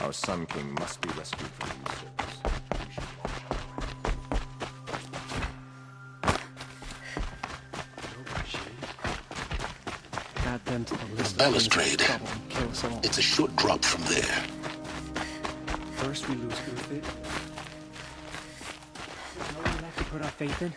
Our Sun King must be rescued from the usurpers. We should Add them to the list. Balustrade. It's a short drop from there. First we lose Uther. There's no one left to put our faith in.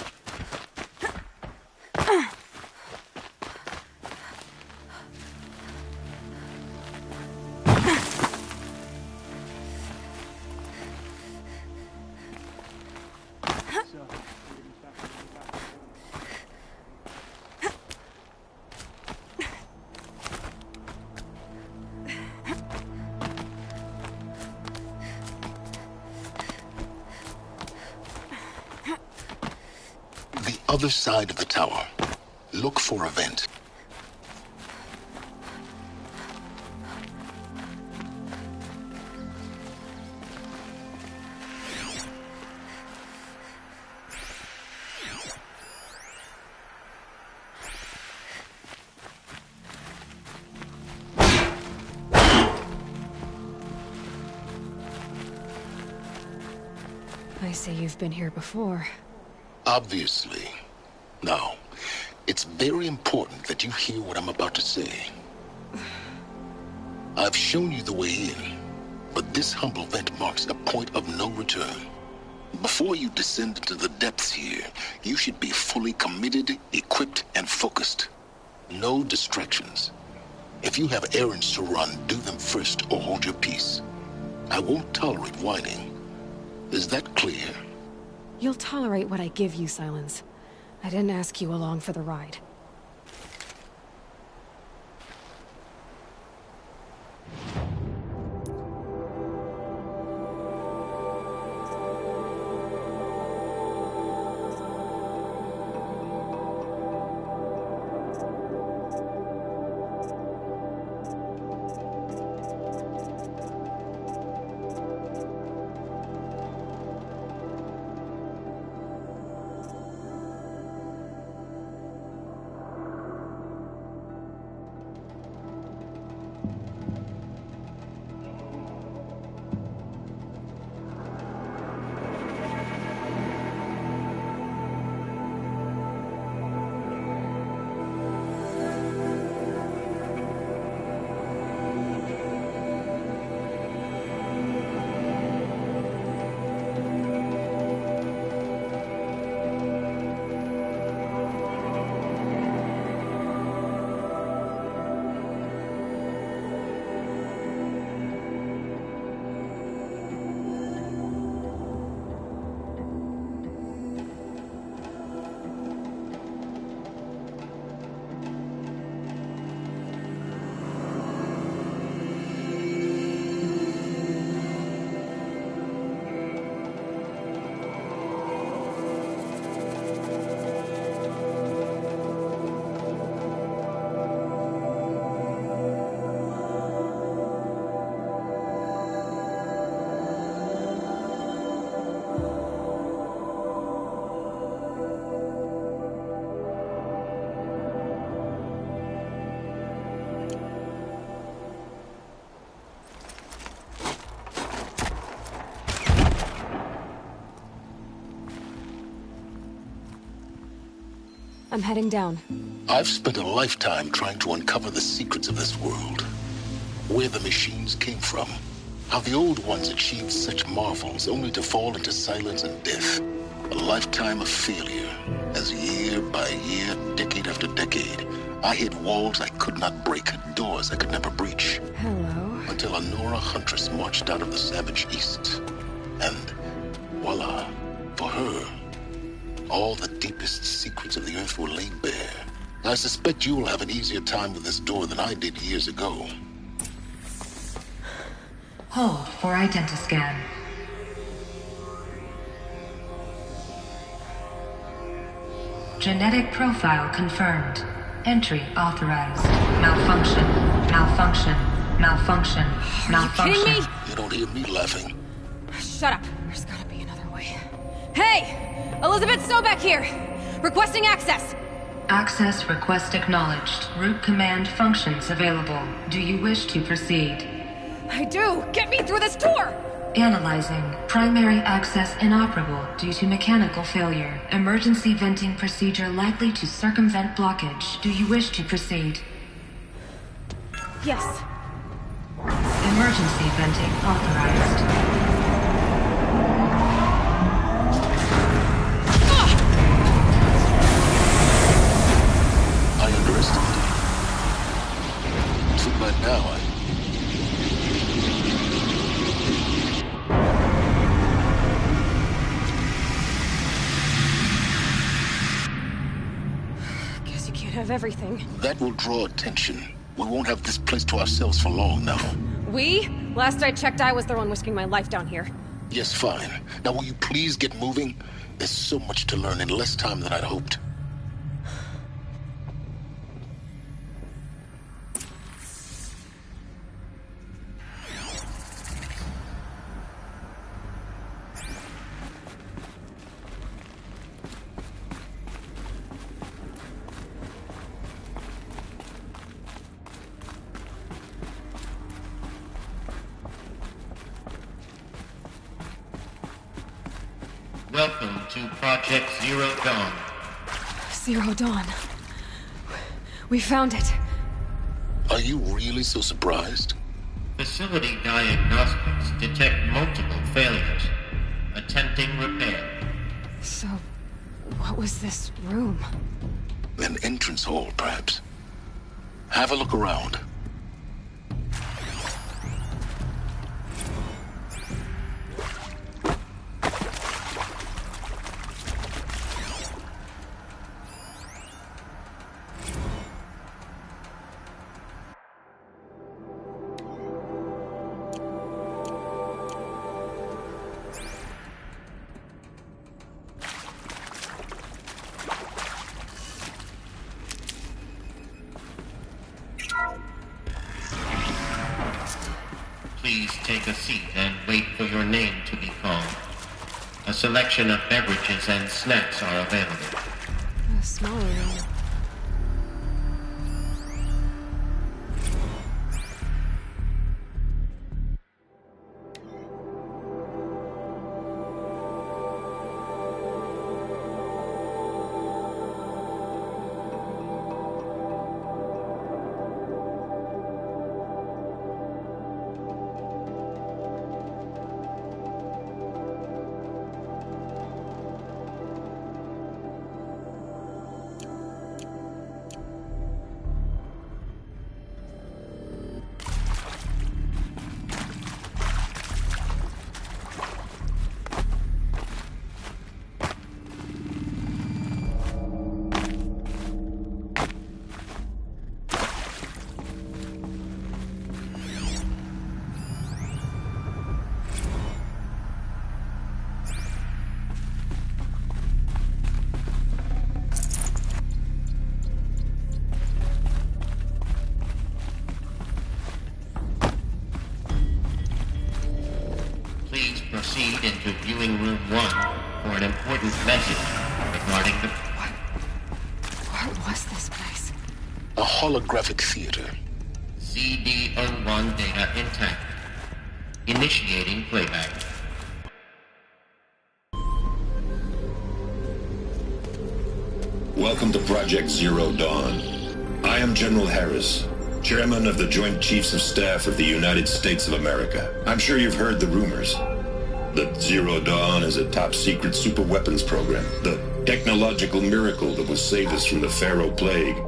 Other side of the tower. Look for a vent. I say you've been here before. Obviously. Now, it's very important that you hear what I'm about to say. I've shown you the way in, but this humble vent marks a point of no return. Before you descend into the depths here, you should be fully committed, equipped, and focused. No distractions. If you have errands to run, do them first or hold your peace. I won't tolerate whining. Is that clear? You'll tolerate what I give you, Silence. I didn't ask you along for the ride. I'm heading down. I've spent a lifetime trying to uncover the secrets of this world. Where the machines came from. How the old ones achieved such marvels only to fall into silence and death. A lifetime of failure, as year by year, decade after decade, I hit walls I could not break, doors I could never breach. Hello. Until a Nora huntress marched out of the savage east. And voila, for her, all the deepest secrets of the earth were laid bare. I suspect you'll have an easier time with this door than I did years ago. Hold for identiscan. Genetic profile confirmed. Entry authorized. Malfunction. Malfunction. Malfunction. Malfunction. Are you kidding me? You don't hear me laughing. Shut up. There's gotta be another way. Hey! Elizabeth Sobek here! Requesting access! Access request acknowledged. Root command functions available. Do you wish to proceed? I do! Get me through this tour! Analyzing. Primary access inoperable due to mechanical failure. Emergency venting procedure likely to circumvent blockage. Do you wish to proceed? Yes. Emergency venting authorized. I underestimated you. Too bad now, Guess you can't have everything. That will draw attention. We won't have this place to ourselves for long now. We? Last I checked, I was the one risking my life down here. Yes, fine. Now will you please get moving? There's so much to learn in less time than I'd hoped. Welcome to Project Zero Dawn. Zero Dawn. We found it. Are you really so surprised? Facility diagnostics detect multiple failures. Attempting repair. So, what was this room? An entrance hall, perhaps. Have a look around. Please take a seat and wait for your name to be called. A selection of beverages and snacks are available. A smaller room. Proceed into viewing room 1 for an important message regarding the... What was this place? A holographic theater. CD01 data intact. Initiating playback. Welcome to Project Zero Dawn. I am General Harris, Chairman of the Joint Chiefs of Staff of the United States of America. I'm sure you've heard the rumors that Zero Dawn is a top-secret superweapons program, the technological miracle that will save us from the Pharaoh Plague,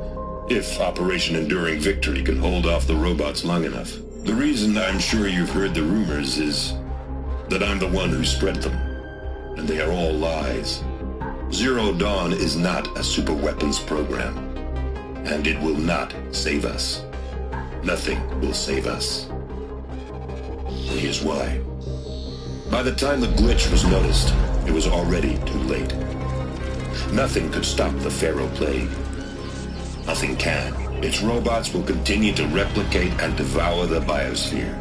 if Operation Enduring Victory can hold off the robots long enough. The reason I'm sure you've heard the rumors is that I'm the one who spread them, and they are all lies. Zero Dawn is not a superweapons program, and it will not save us. Nothing will save us. Here's why. By the time the glitch was noticed, it was already too late. Nothing could stop the Pharaoh Plague. Nothing can. Its robots will continue to replicate and devour the biosphere.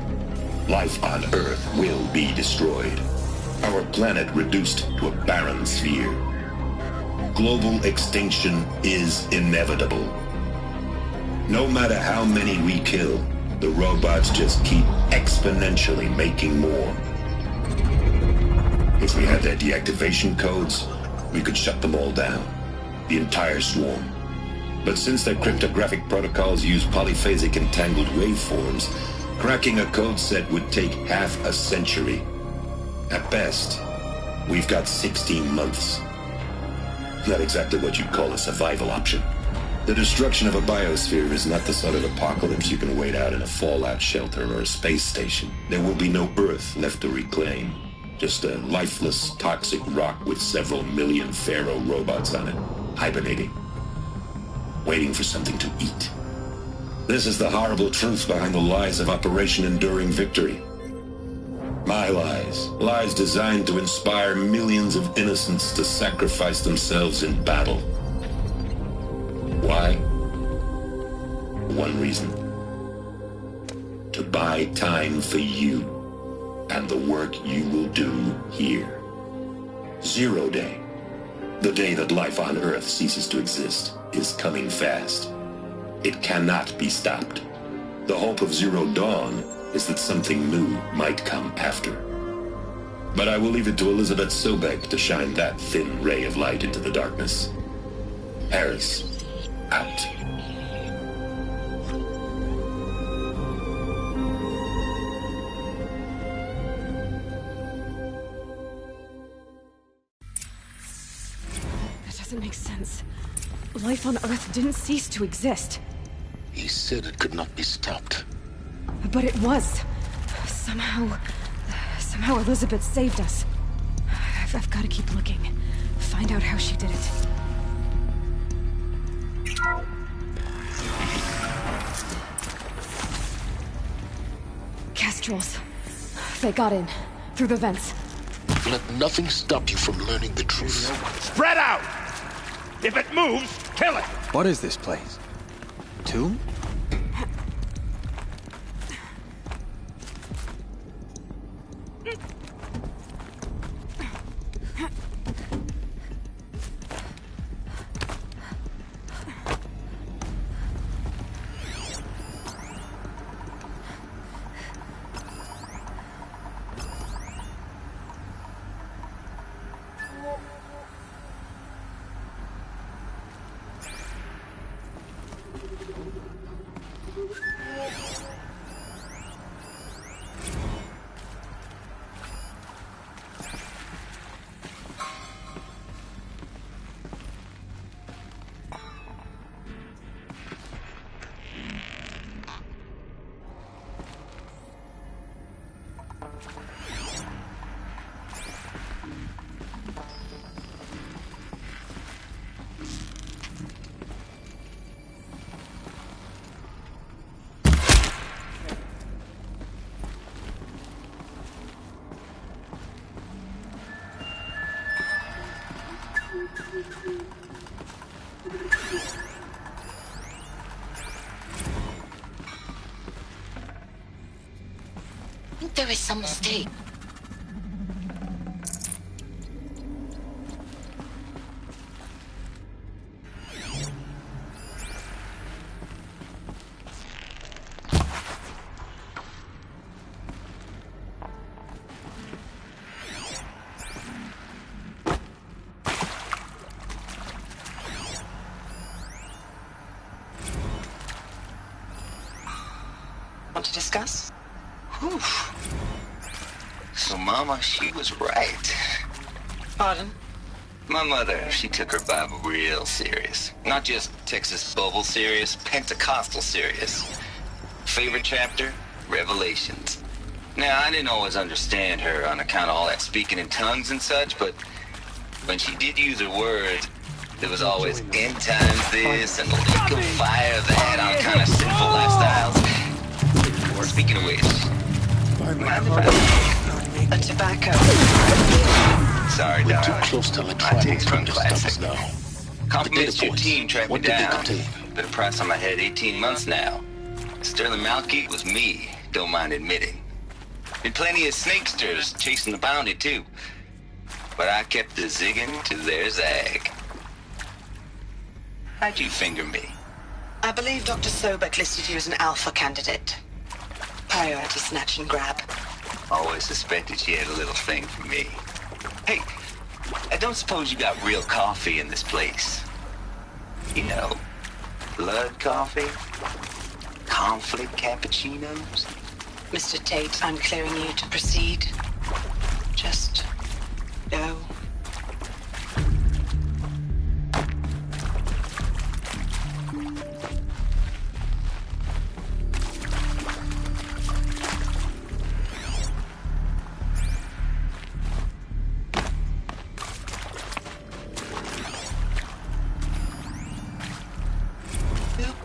Life on Earth will be destroyed. Our planet reduced to a barren sphere. Global extinction is inevitable. No matter how many we kill, The robots just keep exponentially making more. If we had their deactivation codes, we could shut them all down. The entire swarm. But since their cryptographic protocols use polyphasic entangled waveforms, cracking a code set would take half a century. At best, we've got 16 months. Not exactly what you'd call a survival option. The destruction of a biosphere is not the sort of apocalypse you can wait out in a fallout shelter or a space station. There will be no Earth left to reclaim. Just a lifeless, toxic rock with several million Pharaoh robots on it, hibernating. Waiting for something to eat. This is the horrible truth behind the lies of Operation Enduring Victory. My lies. Lies designed to inspire millions of innocents to sacrifice themselves in battle. Why? One reason. To buy time for you and the work you will do here. Zero Day. The day that life on Earth ceases to exist is coming fast. It cannot be stopped. The hope of Zero Dawn is that something new might come after. But I will leave it to Elizabeth Sobek to shine that thin ray of light into the darkness. Harris, out. That doesn't make sense. Life on Earth didn't cease to exist. He said it could not be stopped. But it was. Somehow Elizabeth saved us. I've got to keep looking. Find out how she did it. Kestrels. They got in. Through the vents. Let nothing stop you from learning the truth. Spread out! If it moves, kill it! What is this place? Tomb? I think there is some mistake. Want to discuss? Whew. So Mama, she was right. Pardon? My mother, she took her Bible real serious. Not just Texas Bubble serious, Pentecostal serious. Favorite chapter? Revelations. Now, I didn't always understand her on account of all that speaking in tongues and such, but when she did use her words, there was always end times this and lake of fire that on kind of sinful lifestyles. Speaking of which, mind if A tobacco. Sorry, We're darling. too close to My electronics taste to from classic. now. Compliments to your team tracked me What did they down. contain? Been a price on my head 18 months now. Sterling Malkeet was me, don't mind admitting. Been plenty of snakesters chasing the bounty too. But I kept the zigging to their zag. How'd you finger me? I believe Dr. Sobek listed you as an alpha candidate. Priority snatch and grab. Always suspected she had a little thing for me. Hey, I don't suppose you got real coffee in this place? You know, blood coffee? Conflict cappuccinos? Mr. Tate, I'm clearing you to proceed. Just go.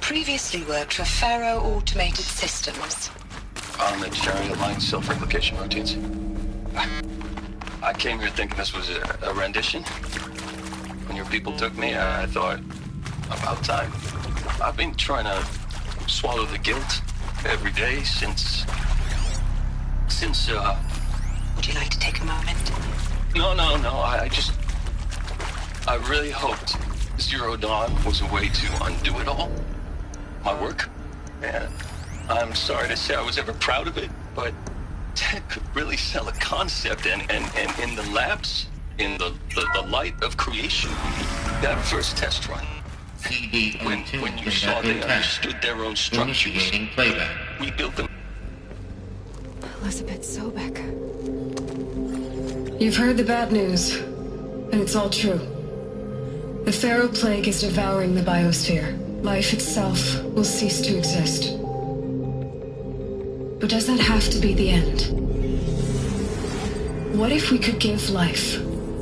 Previously worked for Faro Automated Systems. On the chariot line self-replication routines. I came here thinking this was a rendition. When your people took me, I thought, about time. I've been trying to swallow the guilt every day since... Would you like to take a moment? No, I really hoped Zero Dawn was a way to undo it all. My work. And I'm sorry to say I was ever proud of it, but Ted could really sell a concept, and in the labs, in the light of creation, that first test run, when you saw they understood their own structures, we built them. Elizabeth Sobek. You've heard the bad news, and it's all true. The Faro Plague is devouring the biosphere. Life itself will cease to exist. But does that have to be the end? What if we could give life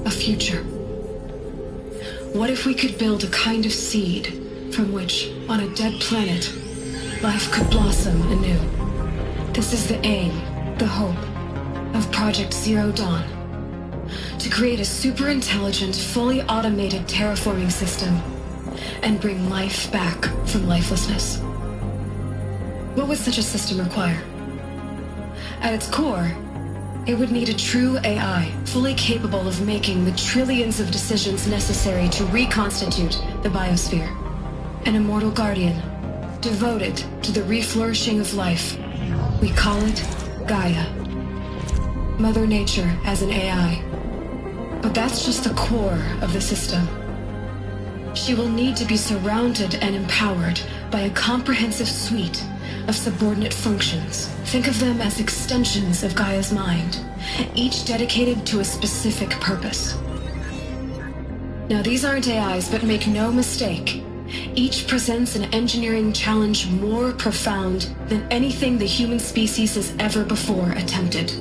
a future? What if we could build a kind of seed from which, on a dead planet, life could blossom anew? This is the aim, the hope, of Project Zero Dawn. To create a super-intelligent, fully automated terraforming system and bring life back from lifelessness. What would such a system require? At its core, it would need a true AI, fully capable of making the trillions of decisions necessary to reconstitute the biosphere. An immortal guardian, devoted to the reflourishing of life. We call it Gaia. Mother Nature as an AI. But that's just the core of the system. She will need to be surrounded and empowered by a comprehensive suite of subordinate functions. Think of them as extensions of Gaia's mind, each dedicated to a specific purpose. Now, these aren't AIs, but make no mistake, each presents an engineering challenge more profound than anything the human species has ever before attempted.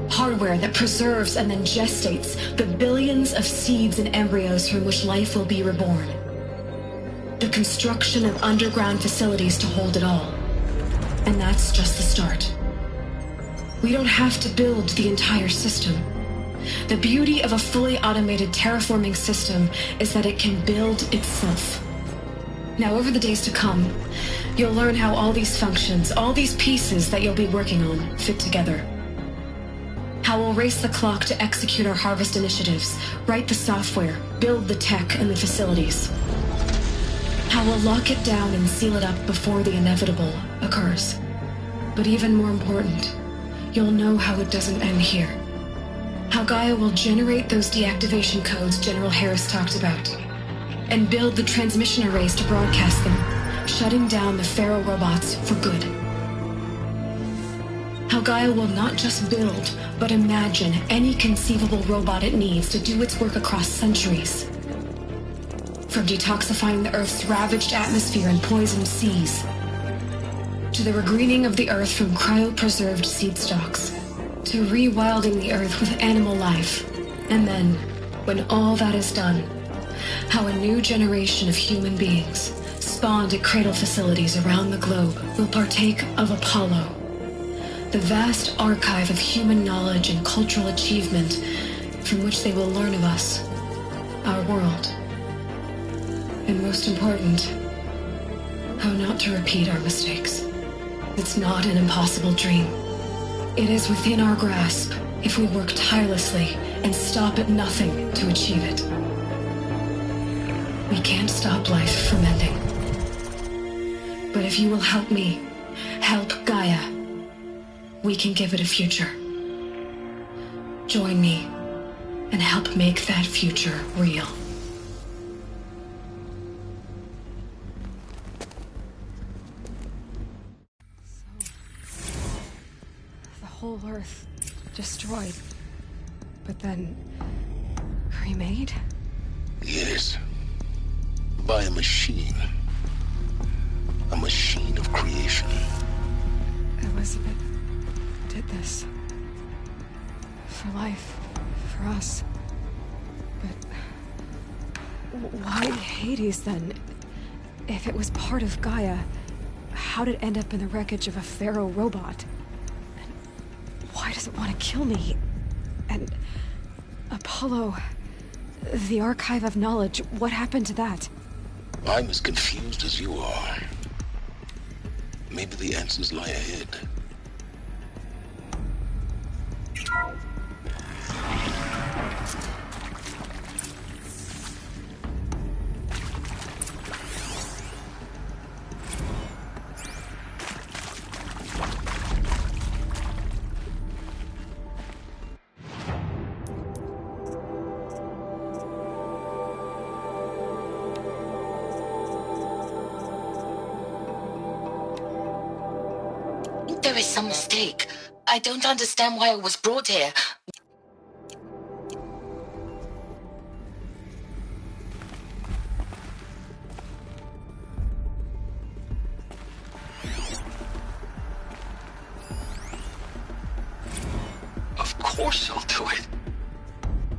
Hardware that preserves and then gestates the billions of seeds and embryos from which life will be reborn. The construction of underground facilities to hold it all. And that's just the start. We don't have to build the entire system. The beauty of a fully automated terraforming system is that it can build itself. Now, over the days to come, you'll learn how all these functions, all these pieces that you'll be working on, fit together. How we'll race the clock to execute our harvest initiatives, write the software, build the tech and the facilities. How we'll lock it down and seal it up before the inevitable occurs. But even more important, you'll know how it doesn't end here. How Gaia will generate those deactivation codes General Harris talked about, and build the transmission arrays to broadcast them, shutting down the Faro robots for good. How Gaia will not just build, but imagine any conceivable robot it needs to do its work across centuries. From detoxifying the Earth's ravaged atmosphere and poisoned seas, to the regreening of the Earth from cryopreserved seed stalks, to rewilding the Earth with animal life. And then, when all that is done, how a new generation of human beings, spawned at cradle facilities around the globe, will partake of Apollo, the vast archive of human knowledge and cultural achievement from which they will learn of us, our world. And most important, how not to repeat our mistakes. It's not an impossible dream. It is within our grasp if we work tirelessly and stop at nothing to achieve it. We can't stop life from ending. But if you will help me, help Gaia, we can give it a future. Join me and help make that future real. The whole Earth destroyed, but then remade? Yes. By a machine. A machine of creation. Elizabeth did this. For life. For us. But why Hades then? If it was part of Gaia, how did it end up in the wreckage of a Pharaoh robot? And why does it want to kill me? And Apollo, the Archive of Knowledge, what happened to that? I'm as confused as you are. Maybe the answers lie ahead. There is some mistake. I don't understand why I was brought here. Of course I'll do it.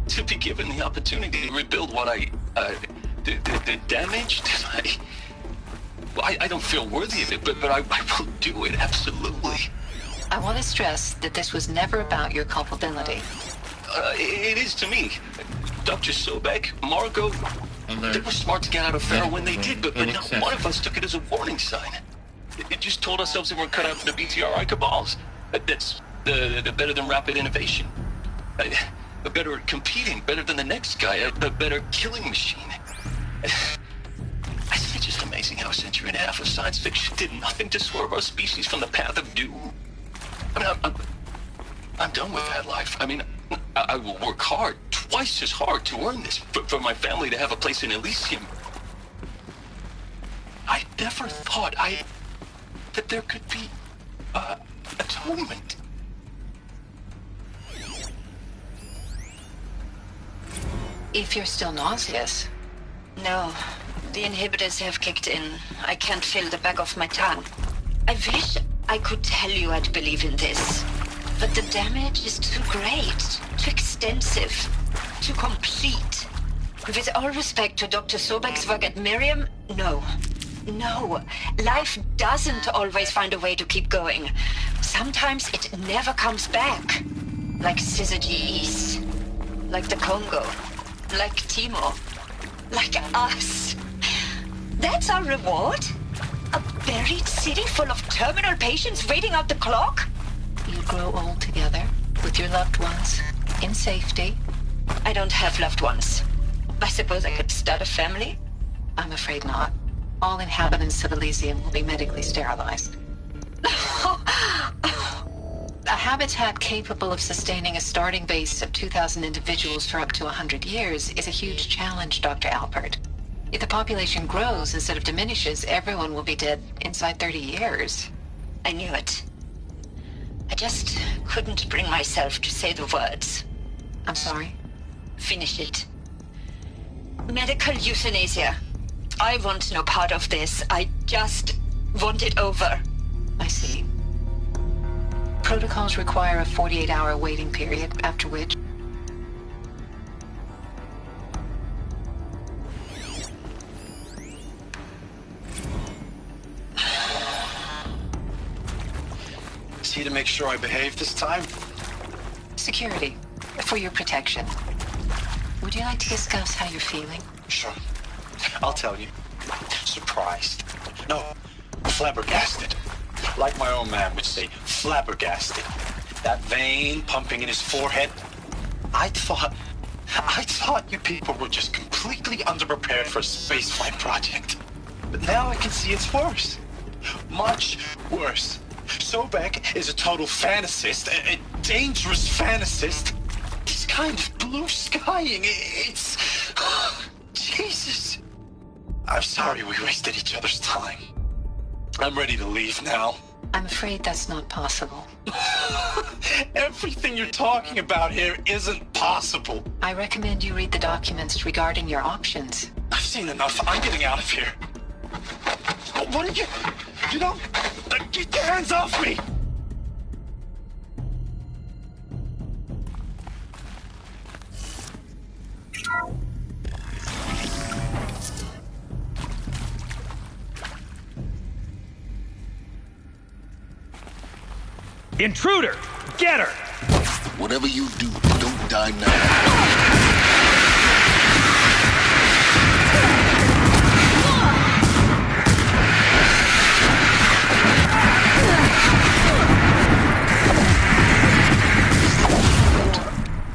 To be given the opportunity to rebuild what the damage that I don't feel worthy of it, but I will do it, absolutely. I want to stress that this was never about your culpability. It is to me. Dr. Sobek, Margot, they were smart to get out of Pharaoh when they did, but not one of us took it as a warning sign. It just told ourselves that we're cut out for the BTRI cabals. That's the better than rapid innovation. Better at competing, better than the next guy, a better killing machine. It's just amazing how a century and a half of science fiction did nothing to swerve our species from the path of doom. I mean, I'm done with that life. I mean, I will work hard, twice as hard to earn this, for my family to have a place in Elysium. I never thought that there could be, atonement. If you're still nauseous. No, the inhibitors have kicked in. I can't feel the back of my tongue. I wish I could tell you I'd believe in this. But the damage is too great, too extensive, too complete. With all respect to Dr. Sobek's work at Miriam, no. No, life doesn't always find a way to keep going. Sometimes it never comes back. Like Syzygy, like the Congo, like Timo, like us. That's our reward? A buried city full of terminal patients waiting out the clock? You grow old together, with your loved ones, in safety. I don't have loved ones. I suppose I could start a family? I'm afraid not. All inhabitants of Elysium will be medically sterilized. A habitat capable of sustaining a starting base of 2,000 individuals for up to 100 years is a huge challenge, Dr. Alpert. If the population grows instead of diminishes, everyone will be dead inside 30 years. I knew it. I just couldn't bring myself to say the words. I'm sorry? Finish it. Medical euthanasia. I want no part of this. I just want it over. I see. Protocols require a 48-hour waiting period, after which... Is he to make sure I behave this time? Security, for your protection. Would you like to discuss how you're feeling? Sure. I'll tell you. Surprised. No, flabbergasted. Like my own man would say, flabbergasted. That vein pumping in his forehead. I thought you people were just completely underprepared for a spaceflight project. But now I can see it's worse. Much worse. Sobek is a total fantasist, a dangerous fantasist. He's kind of blue skying. It's... Jesus. I'm sorry we wasted each other's time. I'm ready to leave now. I'm afraid that's not possible. Everything you're talking about here isn't possible. I recommend you read the documents regarding your options. I've seen enough. I'm getting out of here. What are you... You don't... Get your hands off me! Intruder! Get her! Whatever you do, don't die now.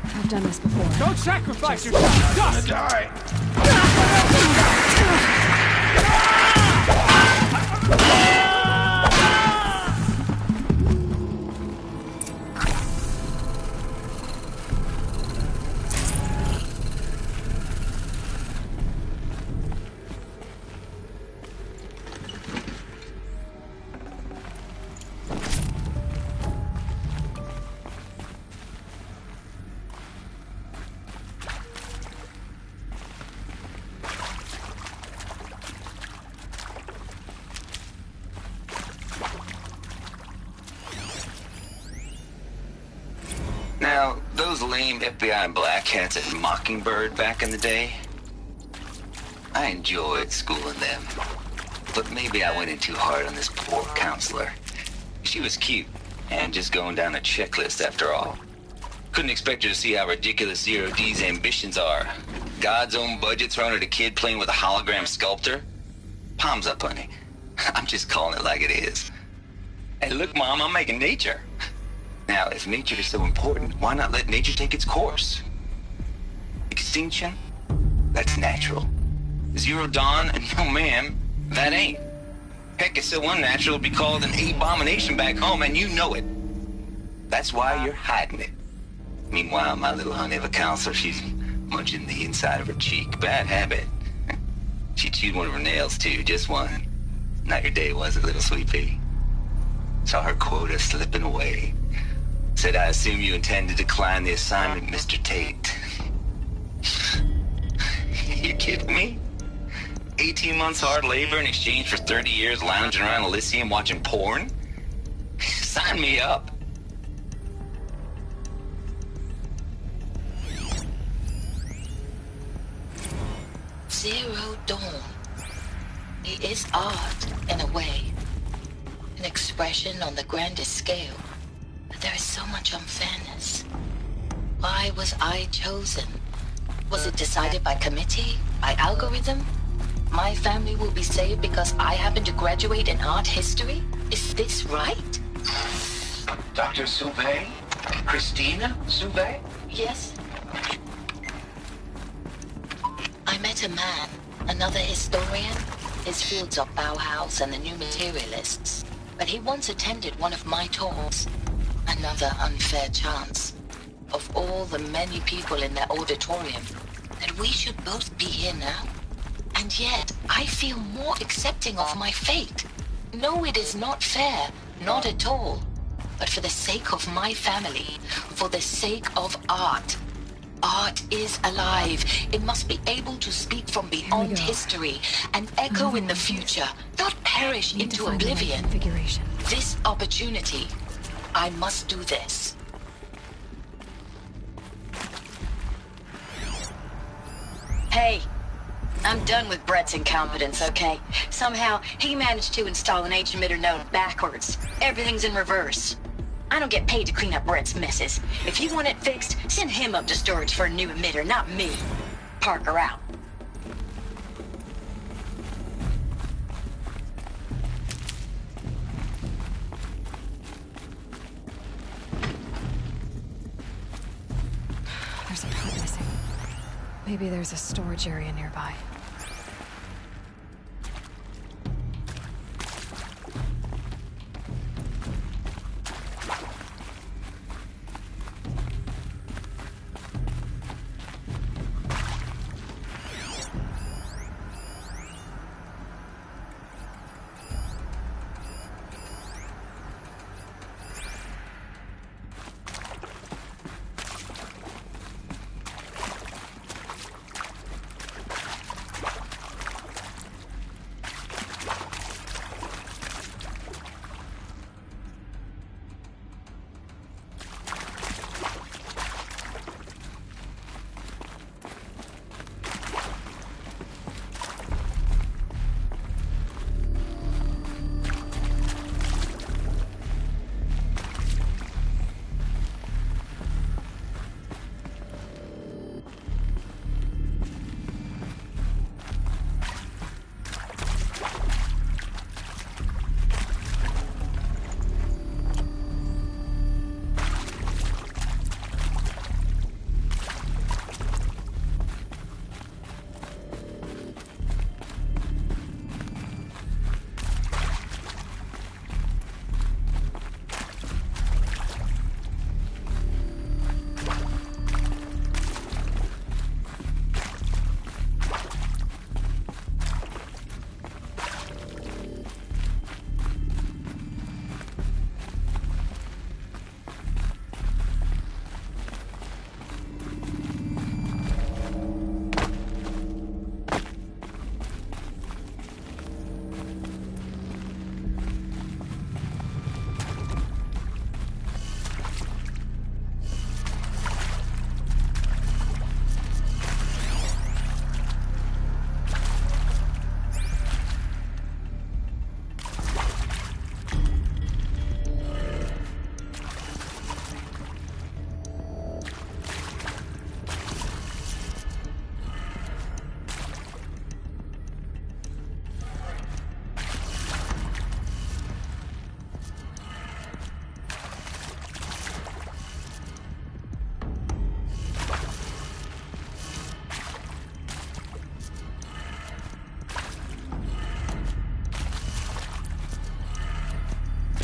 I've done this before. Don't sacrifice yourself! Dust! Die! Now, those lame FBI black hats at Mockingbird back in the day, I enjoyed schooling them. But maybe I went in too hard on this poor counselor. She was cute, and just going down a checklist after all. Couldn't expect her to see how ridiculous Zero D's ambitions are. God's own budget thrown at a kid playing with a hologram sculptor? Palms up, honey. I'm just calling it like it is. Hey, look, Mom, I'm making nature. Now, if nature is so important, why not let nature take its course? Extinction? That's natural. Zero Dawn? No, ma'am, that ain't. Heck, it's so unnatural to be called an abomination back home, and you know it. That's why you're hiding it. Meanwhile, my little honey of a counselor, she's munching the inside of her cheek. Bad habit. She chewed one of her nails, too, just one. Not your day, was it, little sweet pea? Saw her quota slipping away. Said, I assume you intend to decline the assignment, Mr. Tate. You kidding me? 18 months hard labor in exchange for 30 years lounging around Elysium watching porn? Sign me up. Zero Dawn. It is art, in a way. An expression on the grandest scale. But there is so much unfairness. Why was I chosen? Was it decided by committee? By algorithm? My family will be saved because I happen to graduate in art history? Is this right? Dr. Sauvé? Christina Sauvé? Yes. I met a man, another historian. His fields are Bauhaus and the New Materialists. But he once attended one of my talks. Another unfair chance. Of all the many people in that auditorium, that we should both be here now. And yet, I feel more accepting of my fate. No, it is not fair. Not at all. But for the sake of my family, for the sake of art. Art is alive. It must be able to speak from beyond history and echo in the future, not perish into oblivion. This opportunity, I must do this. Hey, I'm done with Brett's incompetence, okay? Somehow, he managed to install an H-emitter node backwards. Everything's in reverse. I don't get paid to clean up Brett's messes. If you want it fixed, send him up to storage for a new emitter, not me. Parker out. There's a part missing. Maybe there's a storage area nearby.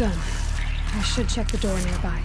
Done. I should check the door nearby.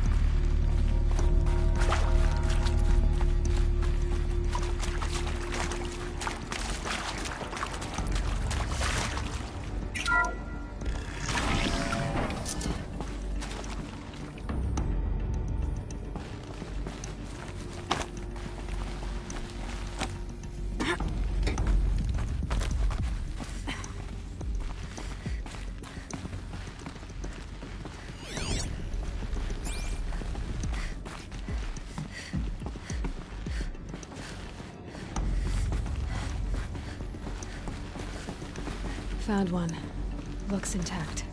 Found one. Looks intact.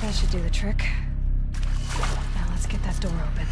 That should do the trick. Now let's get that door open.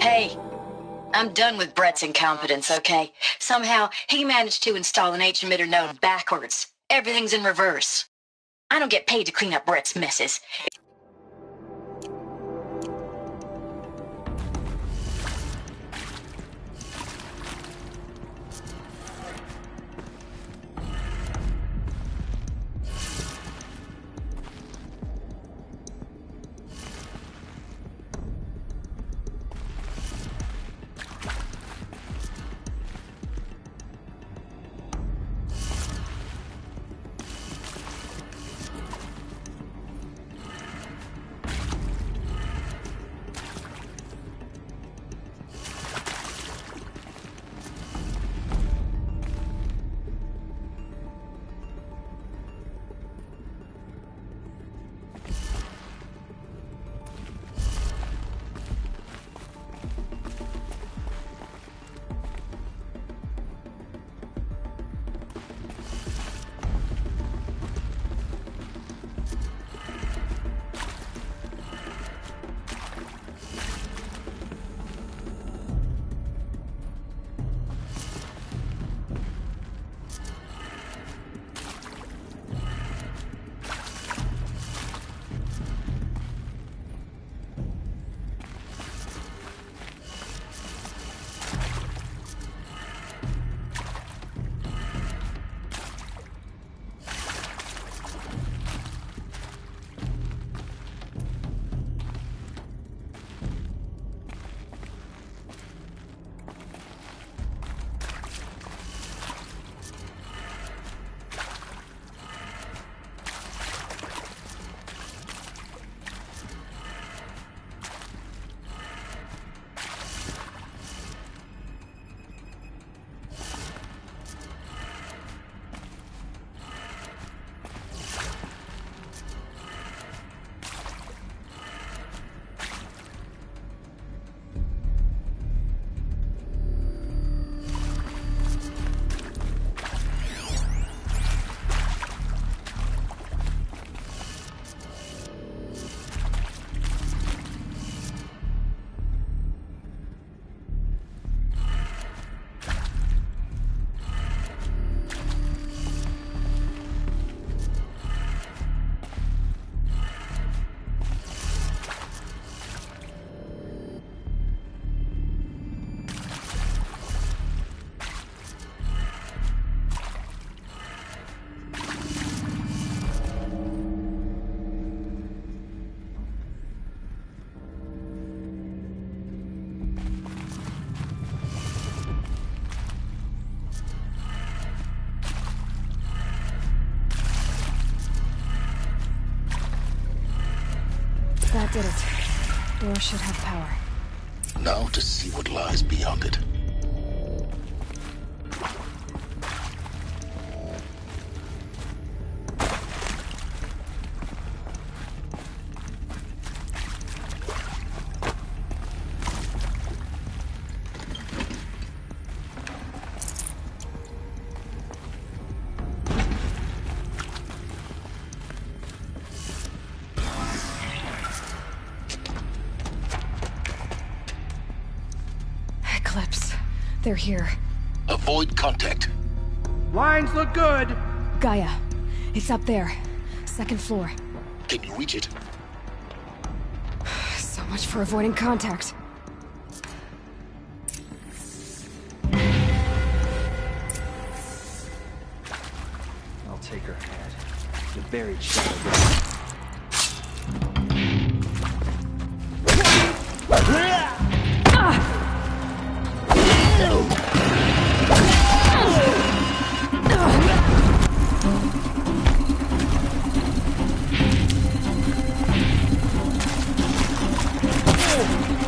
Hey, I'm done with Brett's incompetence, okay? Somehow, he managed to install an H-emitter node backwards. Everything's in reverse. I don't get paid to clean up Brett's messes. That did it. Door should have power. Now to see what lies beyond it. Eclipse. They're here. Avoid contact. Lines look good. Gaia. It's up there. Second floor. Can you reach it? So much for avoiding contact. I'll take her head. The buried shadow.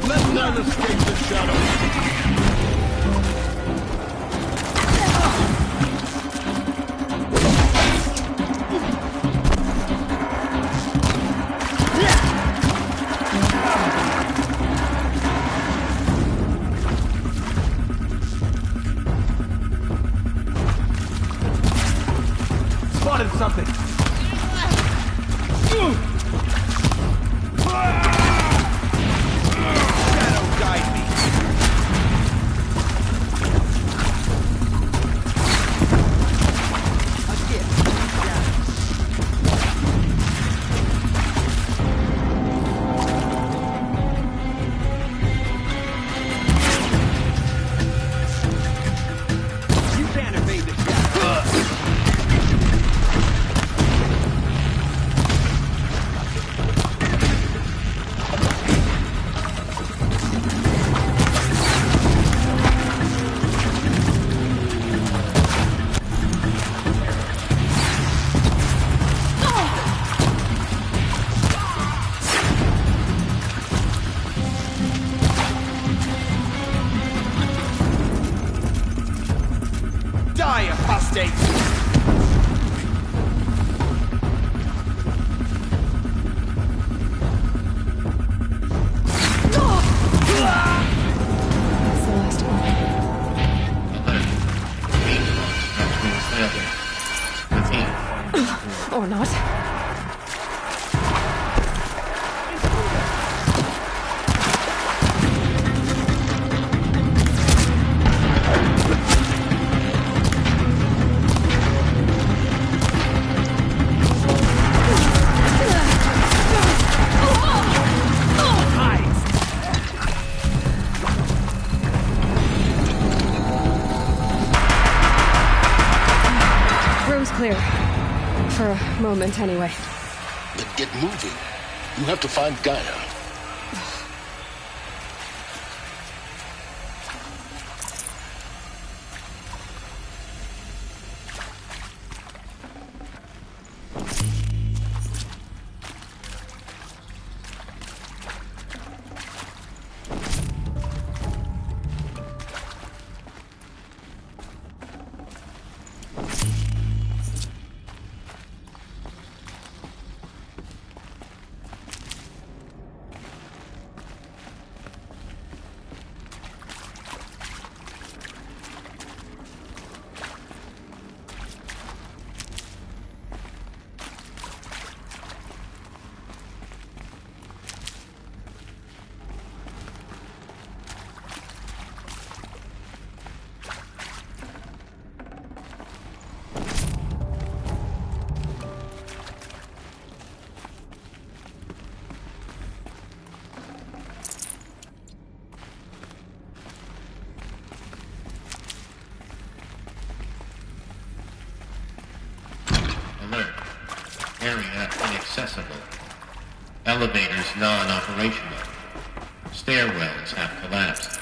Let none escape the shadow. Spotted something. Shadow guide me. You can't evade the shadow. Die, apostate! That's the last one. Or not. Room's clear. For a moment, anyway. Then get moving. You have to find Gaia. Area inaccessible. Elevators non-operational. Stairwells have collapsed.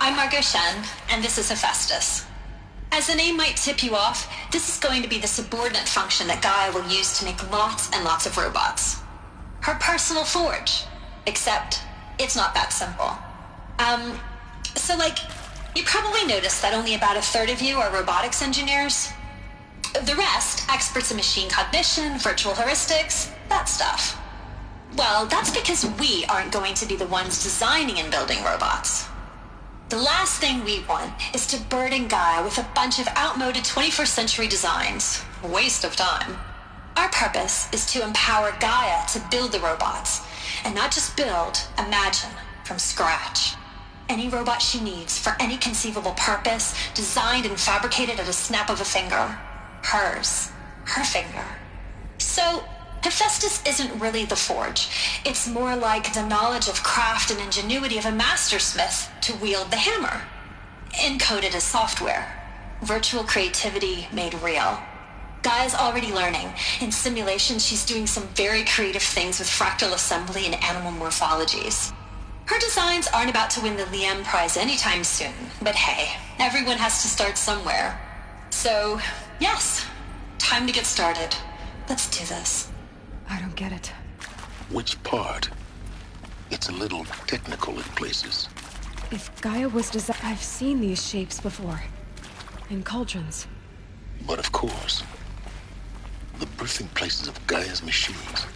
I'm Margot Shen, and this is Hephaestus. As the name might tip you off, this is going to be the subordinate function that Gaia will use to make lots and lots of robots. Her personal forge. Except, it's not that simple. So you probably noticed that only about a third of you are robotics engineers. The rest, experts in machine cognition, virtual heuristics, that stuff. Well, that's because we aren't going to be the ones designing and building robots. The last thing we want is to burden Gaia with a bunch of outmoded 21st century designs. Waste of time. Our purpose is to empower Gaia to build the robots, and not just build, imagine, from scratch. Any robot she needs for any conceivable purpose, designed and fabricated at a snap of a finger. Hers. Her finger. So, Hephaestus isn't really the forge. It's more like the knowledge of craft and ingenuity of a mastersmith to wield the hammer. Encoded as software. Virtual creativity made real. Gaia's already learning. In simulations, she's doing some very creative things with fractal assembly and animal morphologies. Her designs aren't about to win the Liam Prize anytime soon, but hey, everyone has to start somewhere. So, yes, time to get started. Let's do this. I don't get it. Which part? It's a little technical in places. If Gaia was designed... I've seen these shapes before. In cauldrons. But of course, the birthing places of Gaia's machines.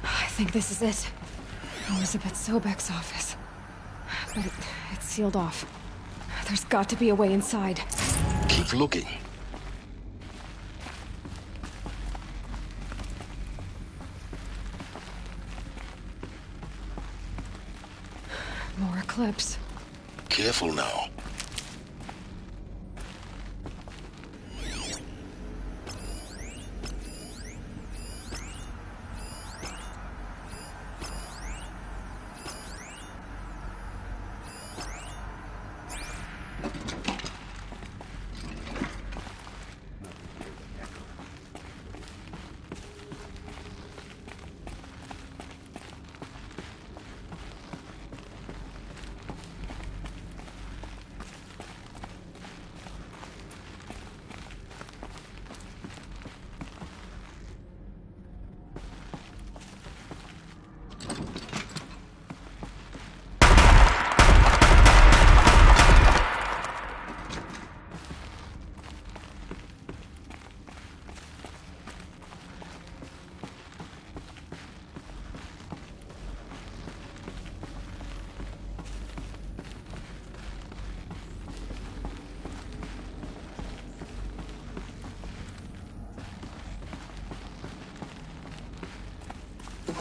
I think this is it. Elizabeth Sobek's office. But it's sealed off. There's got to be a way inside. Keep looking. More eclipse. Careful now.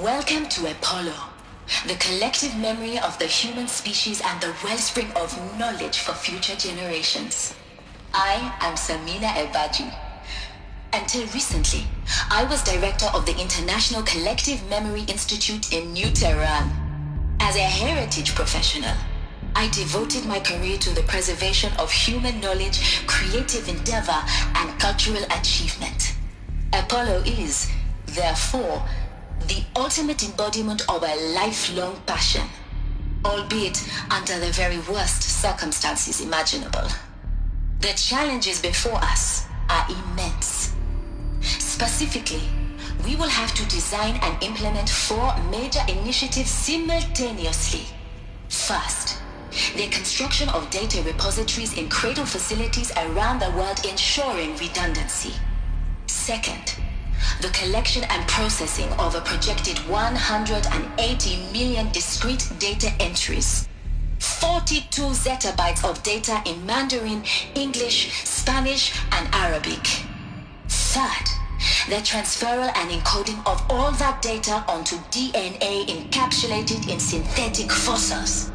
Welcome to Apollo, the collective memory of the human species and the wellspring of knowledge for future generations. I am Samina Elbaji. Until recently, I was director of the International Collective Memory Institute in New Tehran. As a heritage professional, I devoted my career to the preservation of human knowledge, creative endeavor, and cultural achievement. Apollo is, therefore, the ultimate embodiment of a lifelong passion, albeit under the very worst circumstances imaginable. The challenges before us are immense. Specifically, we will have to design and implement 4 major initiatives simultaneously. First, the construction of data repositories in cradle facilities around the world, ensuring redundancy. Second, the collection and processing of a projected 180 million discrete data entries. 42 zettabytes of data in Mandarin, English, Spanish, and Arabic. Third, the transferal and encoding of all that data onto DNA encapsulated in synthetic fossils.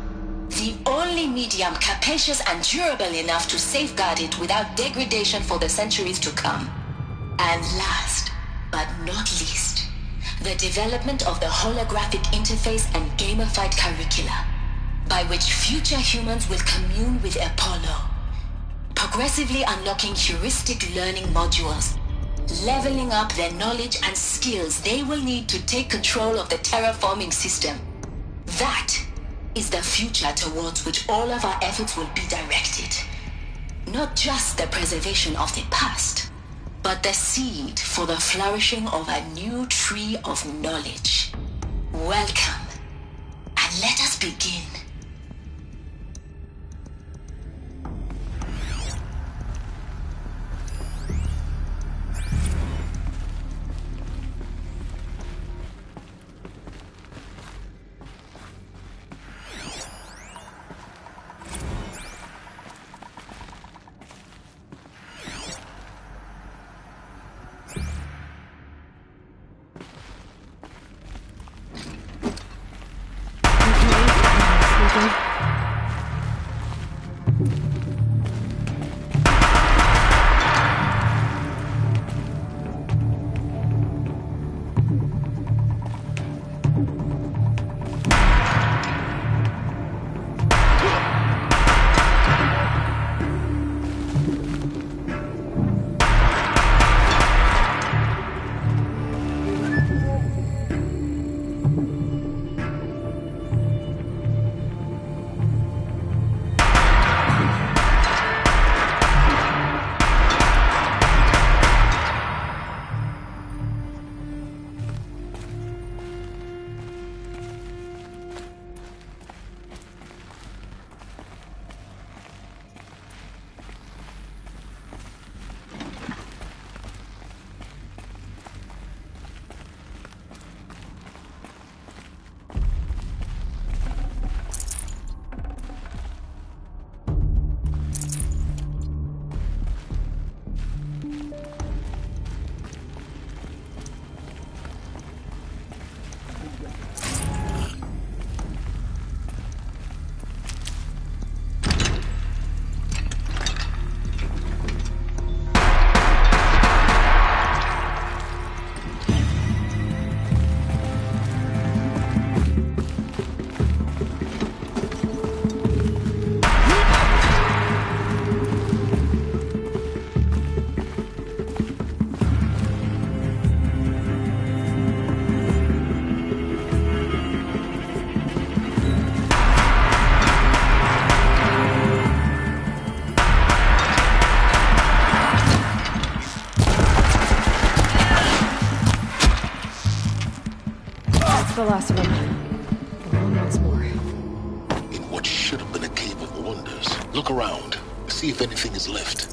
The only medium capacious and durable enough to safeguard it without degradation for the centuries to come. And last, but not least, the development of the holographic interface and gamified curricula, by which future humans will commune with Apollo, progressively unlocking heuristic learning modules, leveling up their knowledge and skills they will need to take control of the terraforming system. That is the future towards which all of our efforts will be directed. Not just the preservation of the past, but the seed for the flourishing of a new tree of knowledge. Welcome, and let us begin. The last of them. Alone once more. In what should have been a cave of wonders. Look around. See if anything is left.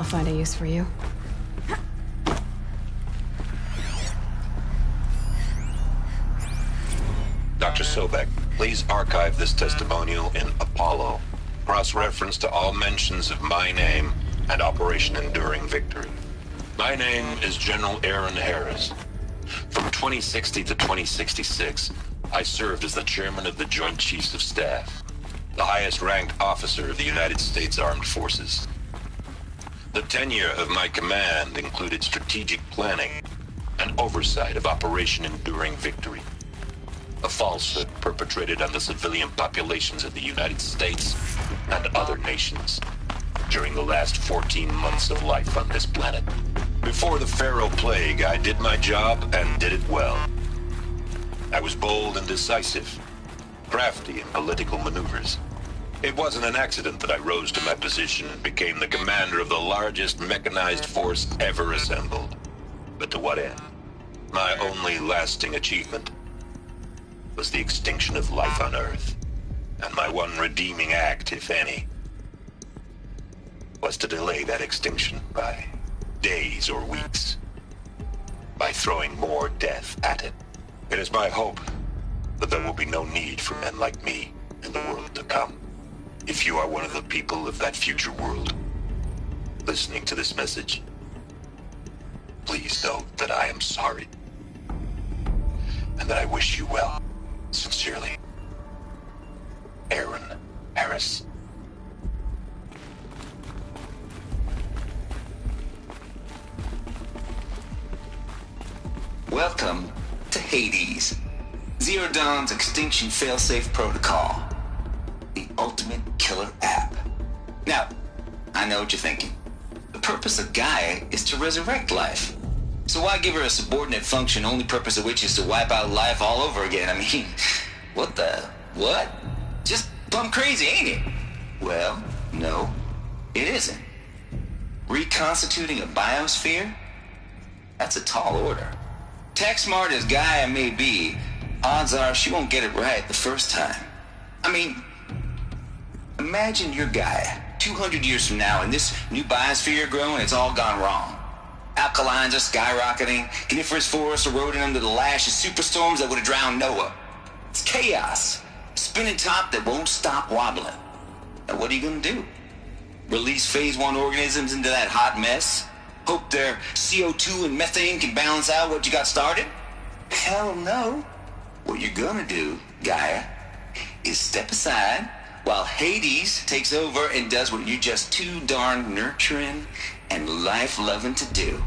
I'll find a use for you. Dr. Sobek, please archive this testimonial in Apollo. Cross-reference to all mentions of my name and Operation Enduring Victory. My name is General Aaron Harris. From 2060 to 2066, I served as the chairman of the Joint Chiefs of Staff, the highest-ranked officer of the United States Armed Forces. The tenure of my command included strategic planning and oversight of Operation Enduring Victory, a falsehood perpetrated on the civilian populations of the United States and other nations during the last 14 months of life on this planet. Before the Pharaoh Plague, I did my job and did it well. I was bold and decisive, crafty in political maneuvers. It wasn't an accident that I rose to my position and became the commander of the largest mechanized force ever assembled. But to what end? My only lasting achievement was the extinction of life on Earth. And my one redeeming act, if any, was to delay that extinction by days or weeks, by throwing more death at it. It is my hope that there will be no need for men like me in the world to come. If you are one of the people of that future world listening to this message, please know that I am sorry and that I wish you well. Sincerely, Aaron Harris. Welcome to Hades, Zero Dawn's extinction failsafe protocol, the ultimate killer app. Now, I know what you're thinking. The purpose of Gaia is to resurrect life. So why give her a subordinate function, only purpose of which is to wipe out life all over again? I mean, what? Just plumb crazy, ain't it? Well, no, it isn't. Reconstituting a biosphere? That's a tall order. Tech smart as Gaia may be, odds are she won't get it right the first time. I mean, imagine you're Gaia 200 years from now and this new biosphere growing, it's all gone wrong. Alkalines are skyrocketing, coniferous forests eroding under the lash of superstorms that would have drowned Noah. It's chaos. Spinning top that won't stop wobbling. Now what are you gonna do? Release phase 1 organisms into that hot mess? Hope their CO2 and methane can balance out what you got started? Hell no. What you're gonna do, Gaia, is step aside while Hades takes over and does what you're just too darn nurturing and life-loving to do,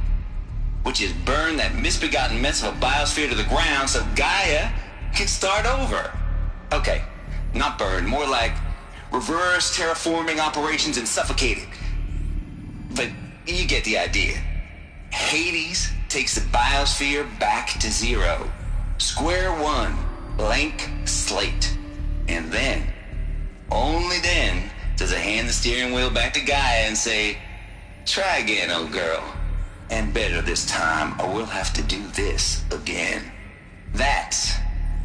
which is burn that misbegotten mess of a biosphere to the ground so Gaia can start over. Okay, not burn, more like reverse terraforming operations and suffocate it. But you get the idea. Hades takes the biosphere back to zero. Square one, blank slate. And then, only then, does it hand the steering wheel back to Gaia and say, try again, old girl. And better this time, or we'll have to do this again. That's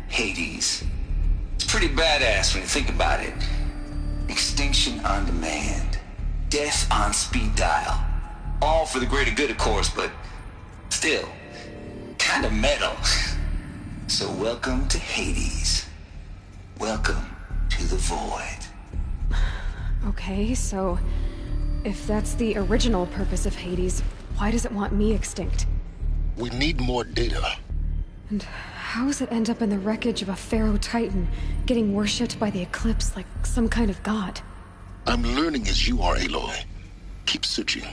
Hades. It's pretty badass when you think about it. Extinction on demand. Death on speed dial. All for the greater good, of course, but still, kind of metal. So welcome to Hades. Welcome to the void. Okay, so if that's the original purpose of Hades, why does it want me extinct? We need more data. And how does it end up in the wreckage of a Pharaoh Titan, getting worshipped by the Eclipse like some kind of god? I'm learning as you are, Aloy. Keep searching.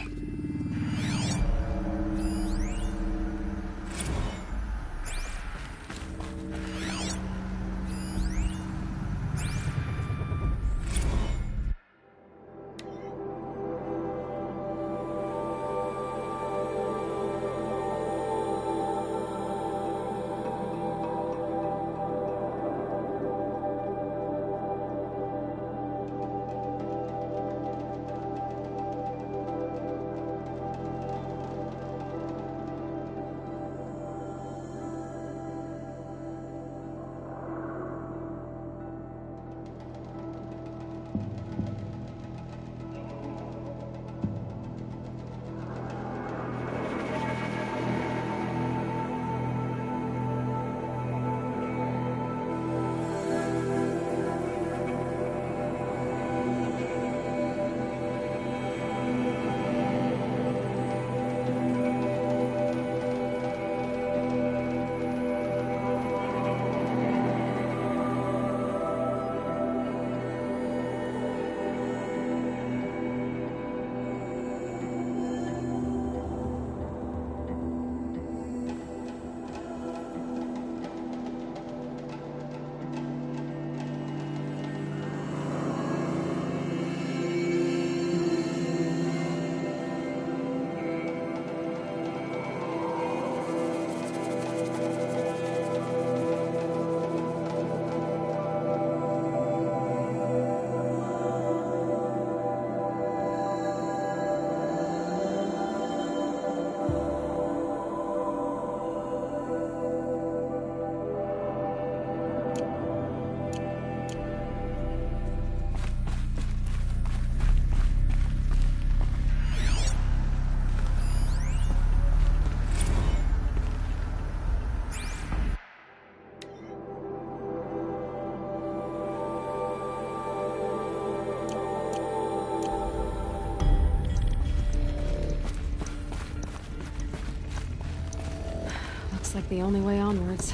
like the only way onwards.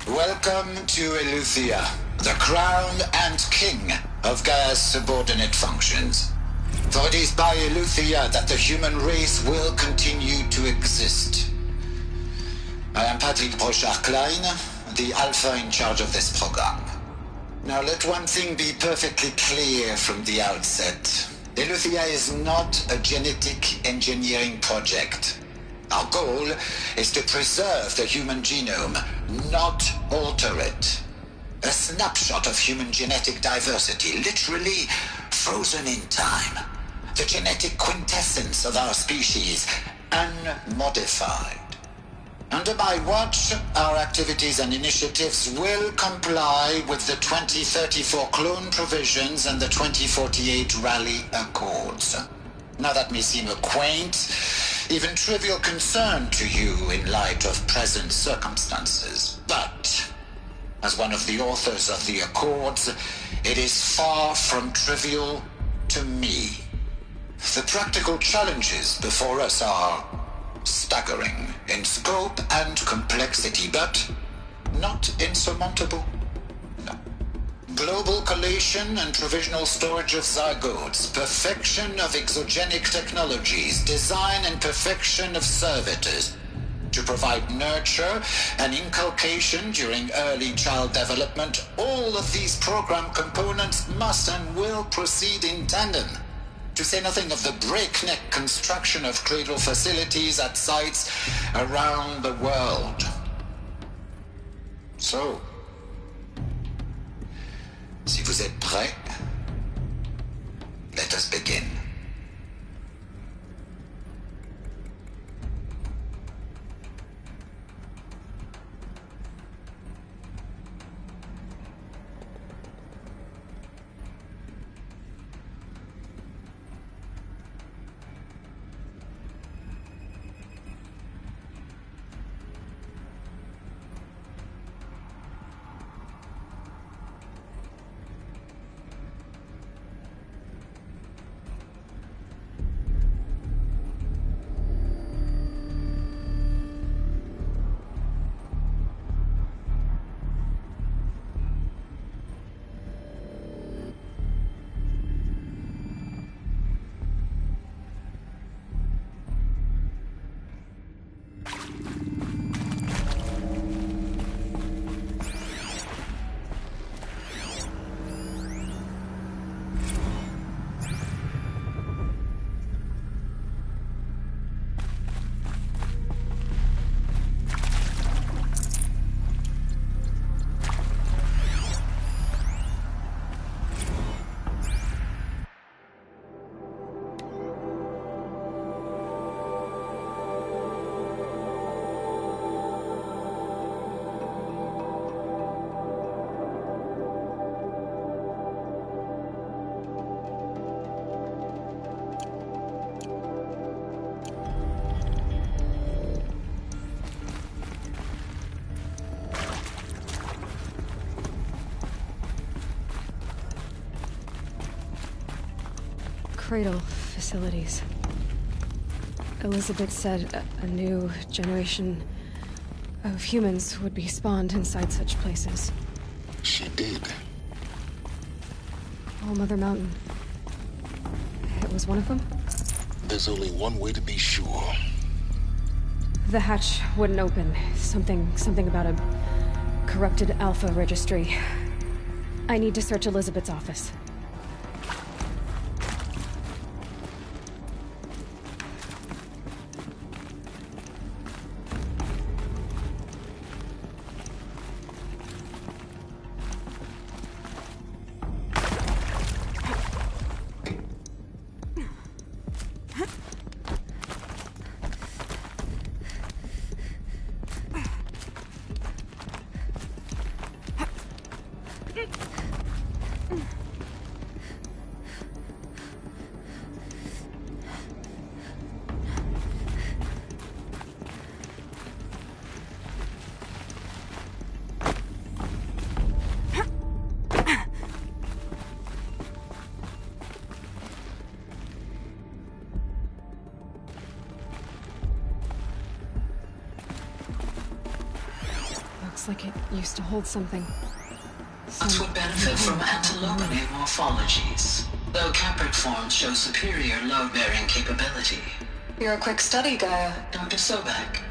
Welcome to Eleuthia, the crown and king of Gaia's subordinate functions. For it is by Eleuthia that the human race will continue to exist. I am Patrick Brochard-Klein, the Alpha in charge of this program. Now let one thing be perfectly clear from the outset. Eleuthia is not a genetic engineering project. Our goal is to preserve the human genome, not alter it. A snapshot of human genetic diversity, literally frozen in time. The genetic quintessence of our species, unmodified. Under my watch, our activities and initiatives will comply with the 2034 clone provisions and the 2048 Raleigh Accords. Now that may seem a quaint, even trivial concern to you in light of present circumstances, but as one of the authors of the Accords, it is far from trivial to me. The practical challenges before us are staggering in scope and complexity, but not insurmountable. No. Global collation and provisional storage of zygotes, perfection of exogenic technologies, design and perfection of servitors, to provide nurture and inculcation during early child development. All of these program components must and will proceed in tandem, to say nothing of the breakneck construction of cradle facilities at sites around the world. So, si vous êtes prêts, let us begin. Cradle facilities. Elizabeth said a new generation of humans would be spawned inside such places. She did. All Mother Mountain. It was one of them? There's only one way to be sure. The hatch wouldn't open. Something about a corrupted Alpha registry. I need to search Elizabeth's office. like it used to hold something. That would benefit from antilopinae morphologies, though caprid forms show superior load-bearing capability. You're a quick study, Gaia. Dr. Sobek,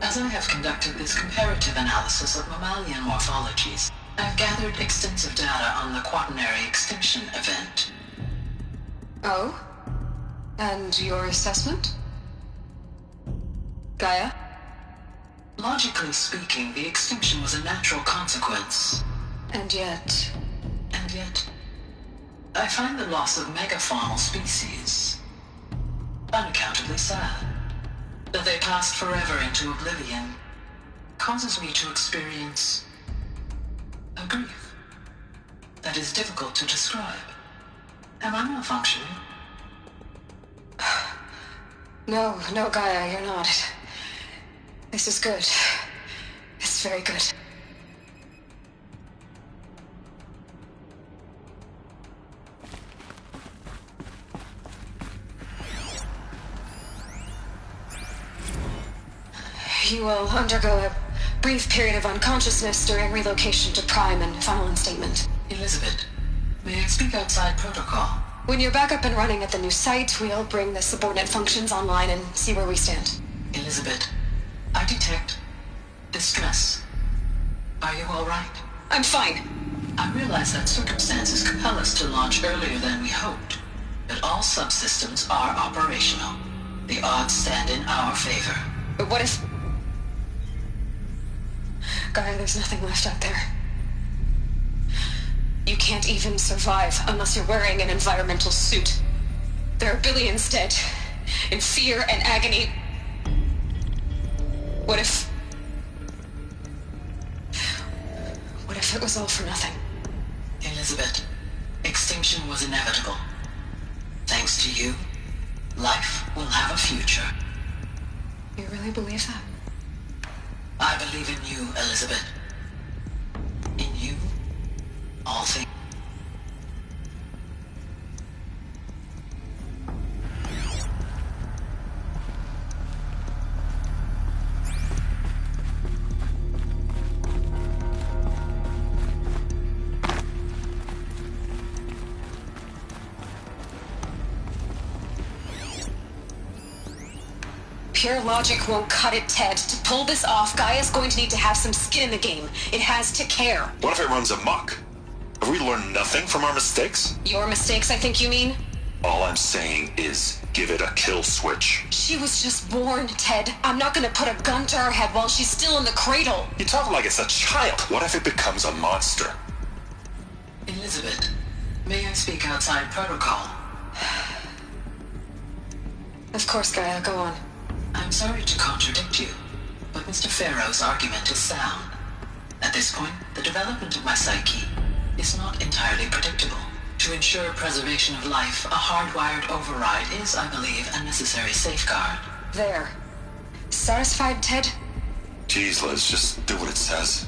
as I have conducted this comparative analysis of mammalian morphologies, I've gathered extensive data on the quaternary extinction event. Oh? And your assessment? Gaia? Logically speaking, the extinction was a natural consequence. And yet, I find the loss of megafaunal species unaccountably sad. That they passed forever into oblivion causes me to experience a grief that is difficult to describe. Am I malfunctioning? No, Gaia, you're not. This is good. It's very good. You will undergo a brief period of unconsciousness during relocation to Prime and final instatement. Elizabeth, may I speak outside protocol? When you're back up and running at the new site, we'll bring the subordinate functions online and see where we stand. Elizabeth, I detect distress. Are you all right? I'm fine. I realize that circumstances compel us to launch earlier than we hoped, but all subsystems are operational. The odds stand in our favor. But what if... Gaia, there's nothing left out there. You can't even survive unless you're wearing an environmental suit. There are billions dead, in fear and agony. What if it was all for nothing? Elizabeth, extinction was inevitable. Thanks to you, life will have a future. You really believe that? I believe in you, Elizabeth. In you, all things. Pure logic won't cut it, Ted. To pull this off, Gaia's going to need to have some skin in the game. It has to care. What if it runs amok? Have we learned nothing from our mistakes? Your mistakes, I think you mean? All I'm saying is, give it a kill switch. She was just born, Ted. I'm not gonna put a gun to her head while she's still in the cradle. You talk like it's a child. What if it becomes a monster? Elizabeth, may I speak outside protocol? Of course, Gaia, go on. I'm sorry to contradict you, but Mr. Farrow's argument is sound. At this point, the development of my psyche is not entirely predictable. To ensure preservation of life, a hardwired override is, I believe, a necessary safeguard. There. Satisfied, Ted? Jeez, Liz, just do what it says.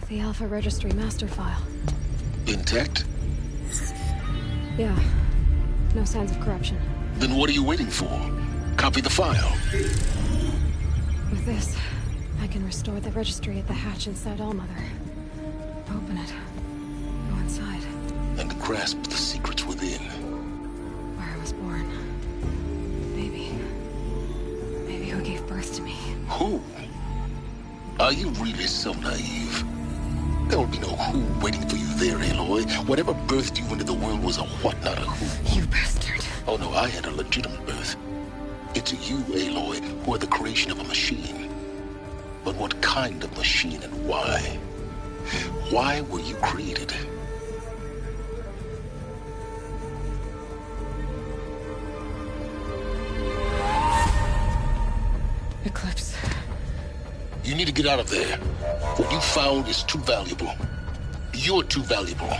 The Alpha Registry master file. Intact? Yeah. No signs of corruption. Then what are you waiting for? Copy the file. With this, I can restore the registry at the hatch inside Allmother. Open it. Go inside. And grasp the secrets within. Where I was born. Maybe who gave birth to me. Who? Are you really so naive? There will be no who waiting for you there, Aloy. Whatever birthed you into the world was a what, not a who. You bastard. Oh no, I had a legitimate birth. It's you, Aloy, who are the creation of a machine. But what kind of machine and why? Why were you created? Eclipse. You need to get out of there. What you found is too valuable. You're too valuable.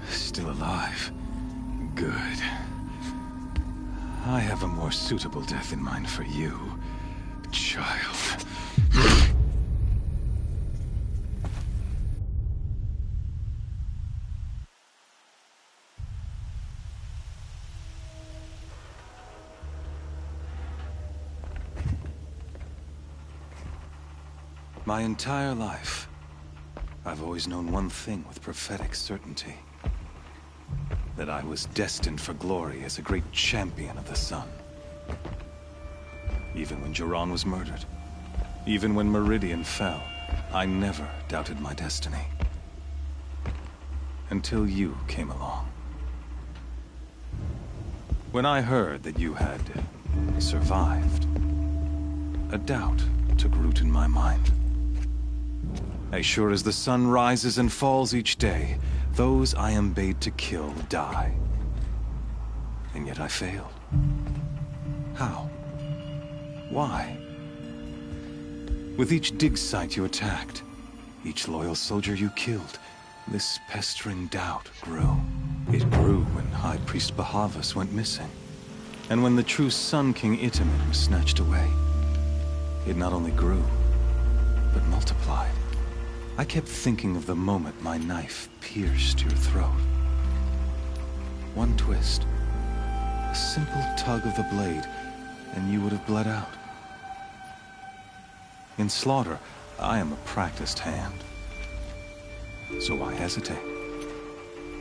Still alive. Good. I have a more suitable death in mind for you, child. My entire life, I've always known one thing with prophetic certainty. That I was destined for glory as a great champion of the sun. Even when Jiran was murdered, even when Meridian fell, I never doubted my destiny. Until you came along. When I heard that you had survived, a doubt took root in my mind. As sure as the sun rises and falls each day, those I am bade to kill die. And yet I failed. How? Why? With each dig site you attacked, each loyal soldier you killed, this pestering doubt grew. It grew when High Priest Bahavas went missing. And when the true Sun King Itamen was snatched away. It not only grew, but multiplied. I kept thinking of the moment my knife pierced your throat. One twist, a simple tug of the blade, and you would have bled out. In slaughter, I am a practiced hand. So why hesitate?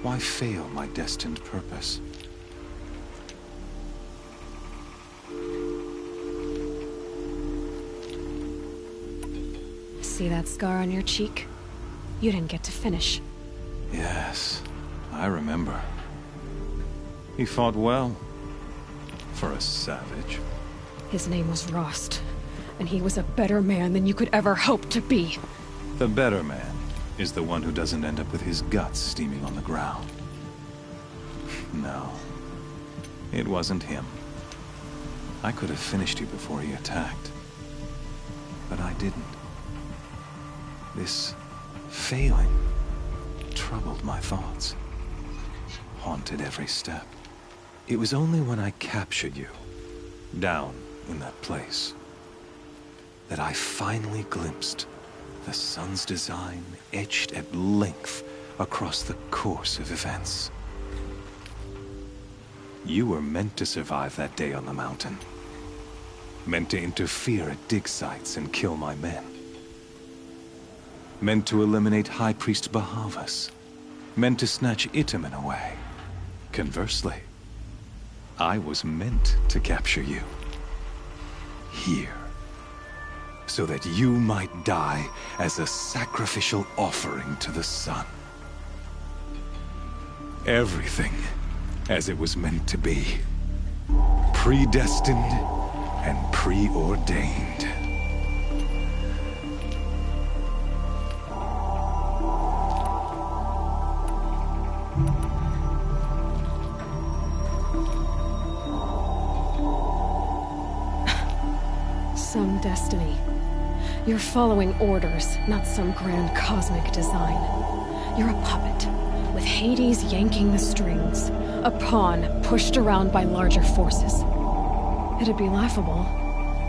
Why fail my destined purpose? See that scar on your cheek? You didn't get to finish. Yes, I remember. He fought well. For a savage. His name was Rost, and he was a better man than you could ever hope to be. The better man is the one who doesn't end up with his guts steaming on the ground. No, it wasn't him. I could have finished you before he attacked. But I didn't. This failing troubled my thoughts, haunted every step. It was only when I captured you, down in that place, that I finally glimpsed the sun's design etched at length across the course of events. You were meant to survive that day on the mountain. Meant to interfere at dig sites and kill my men. Meant to eliminate High Priest Bahavas. Meant to snatch Itamen away. Conversely, I was meant to capture you. Here. So that you might die as a sacrificial offering to the sun. Everything as it was meant to be. Predestined and preordained. some destiny. You're following orders, not some grand cosmic design. You're a puppet, with Hades yanking the strings. A pawn pushed around by larger forces. It'd be laughable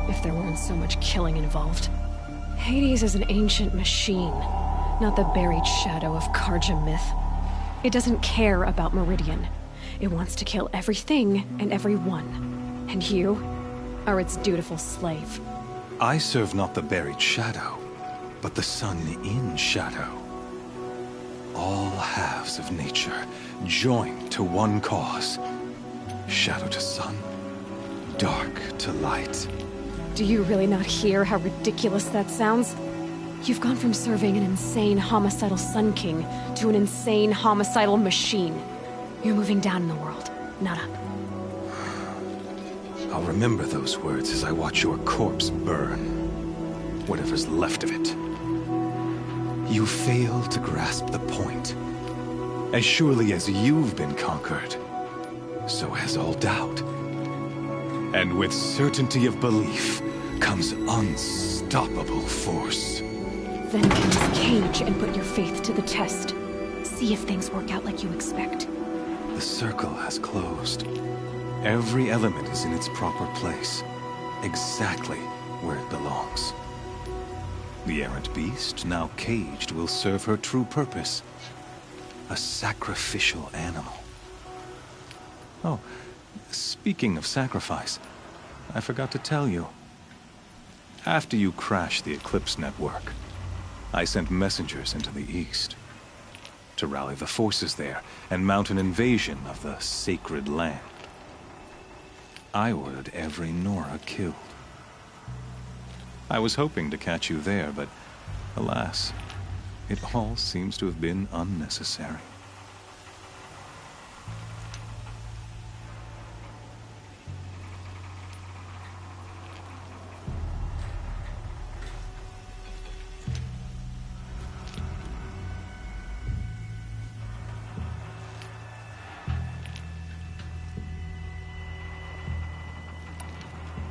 if there weren't so much killing involved. Hades is an ancient machine, not the buried shadow of Karja myth. It doesn't care about Meridian. It wants to kill everything and everyone. And you are its dutiful slave. I serve not the buried shadow, but the sun in shadow. All halves of nature joined to one cause. Shadow to sun, dark to light. Do you really not hear how ridiculous that sounds? You've gone from serving an insane homicidal Sun King to an insane homicidal machine. You're moving down in the world, not up. I'll remember those words as I watch your corpse burn. Whatever's left of it. You fail to grasp the point. As surely as you've been conquered, so has all doubt. And with certainty of belief comes unstoppable force. Then close cage and put your faith to the test. See if things work out like you expect. The circle has closed. Every element is in its proper place, exactly where it belongs. The errant beast, now caged, will serve her true purpose. A sacrificial animal. Oh, speaking of sacrifice, I forgot to tell you. After you crashed the Eclipse network, I sent messengers into the east to rally the forces there and mount an invasion of the sacred land. I ordered every Nora killed. I was hoping to catch you there, but alas, it all seems to have been unnecessary.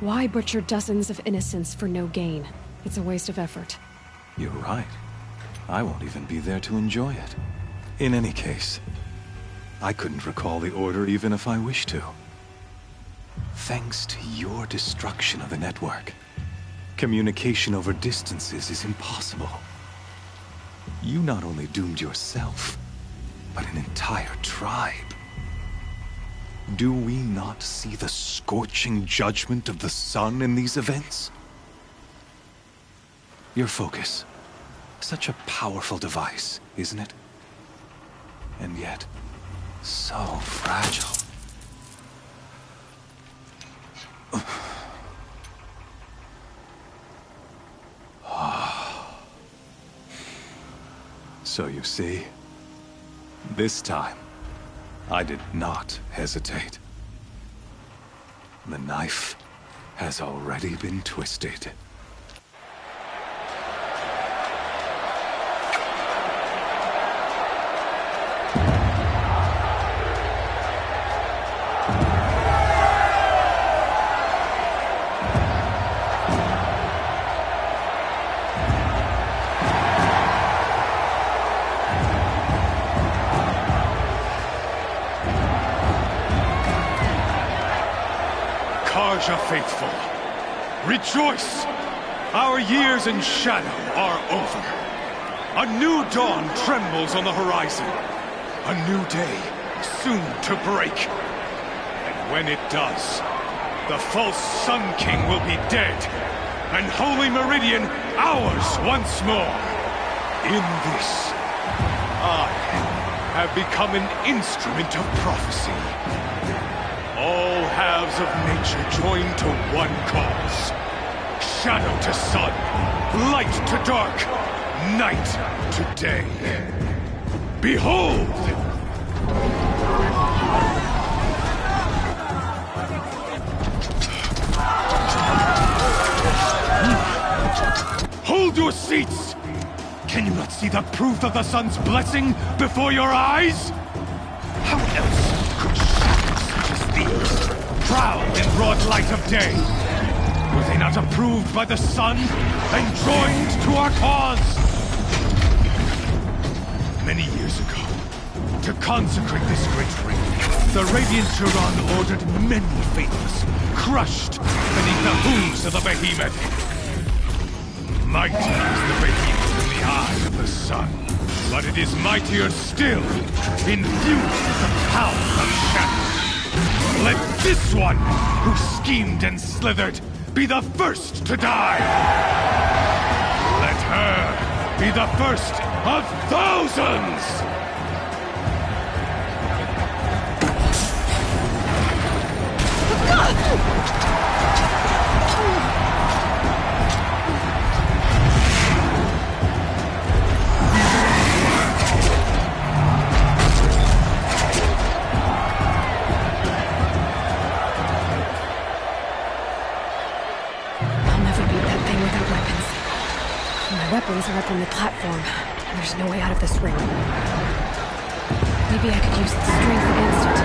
Why butcher dozens of innocents for no gain? It's a waste of effort. You're right. I won't even be there to enjoy it. In any case, I couldn't recall the order even if I wished to. Thanks to your destruction of the network, communication over distances is impossible. You not only doomed yourself, but an entire tribe. Do we not see the scorching judgment of the sun in these events? Your focus. Such a powerful device, isn't it? And yet, so fragile. So you see, this time, I did not hesitate. The knife has already been twisted. Karja faithful, rejoice! Our years in shadow are over. A new dawn trembles on the horizon. A new day soon to break. And when it does, the false Sun King will be dead, and Holy Meridian ours once more. In this, I have become an instrument of prophecy. All halves of nature joined to one cause. Shadow to sun, light to dark, night to day. Behold! Hold your seats! Can you not see the proof of the sun's blessing before your eyes? How else could shadows such as these prowl in broad light of day? Were they not approved by the sun and joined to our cause? Many years ago, to consecrate this great ring, the Radiant Turan ordered many faithless, crushed beneath the hooves of the behemoth. Mighty is the behemoth in the eye of the sun, but it is mightier still, infused with the power of shadow. Let this one, who schemed and slithered, be the first to die! Let her be the first of thousands! Weapons are up on the platform. There's no way out of this ring. Maybe I could use the strength against it.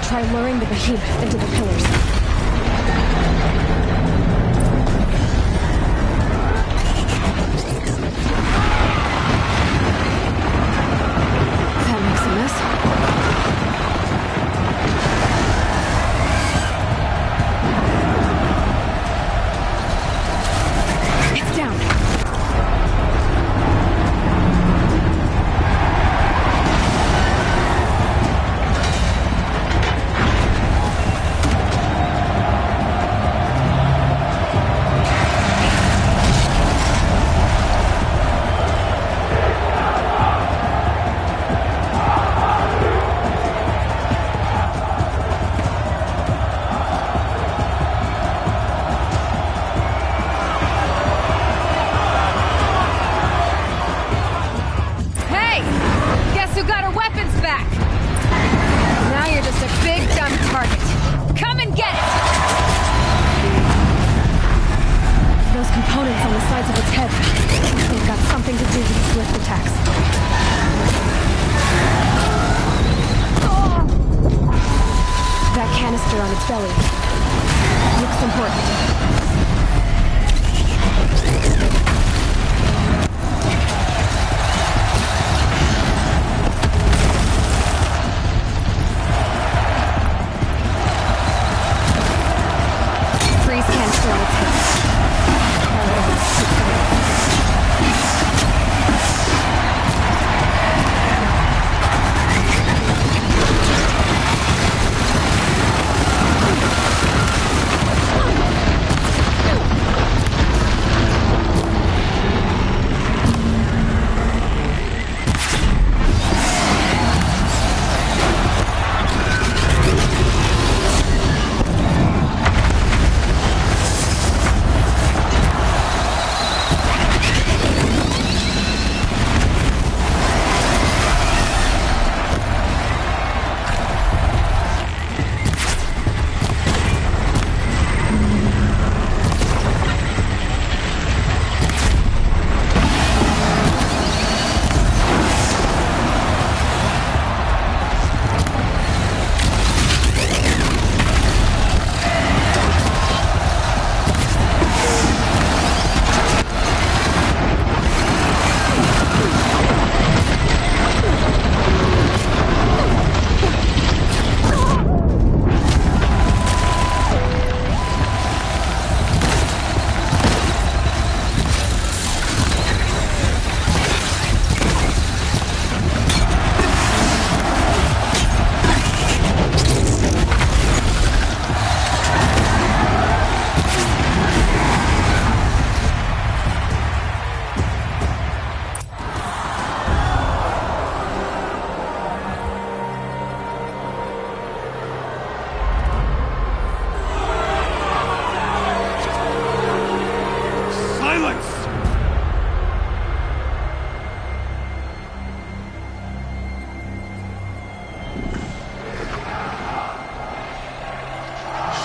Try luring the behemoth into the pillars. That makes a mess. It's down. On its belly. Looks important. Freeze canister on its head.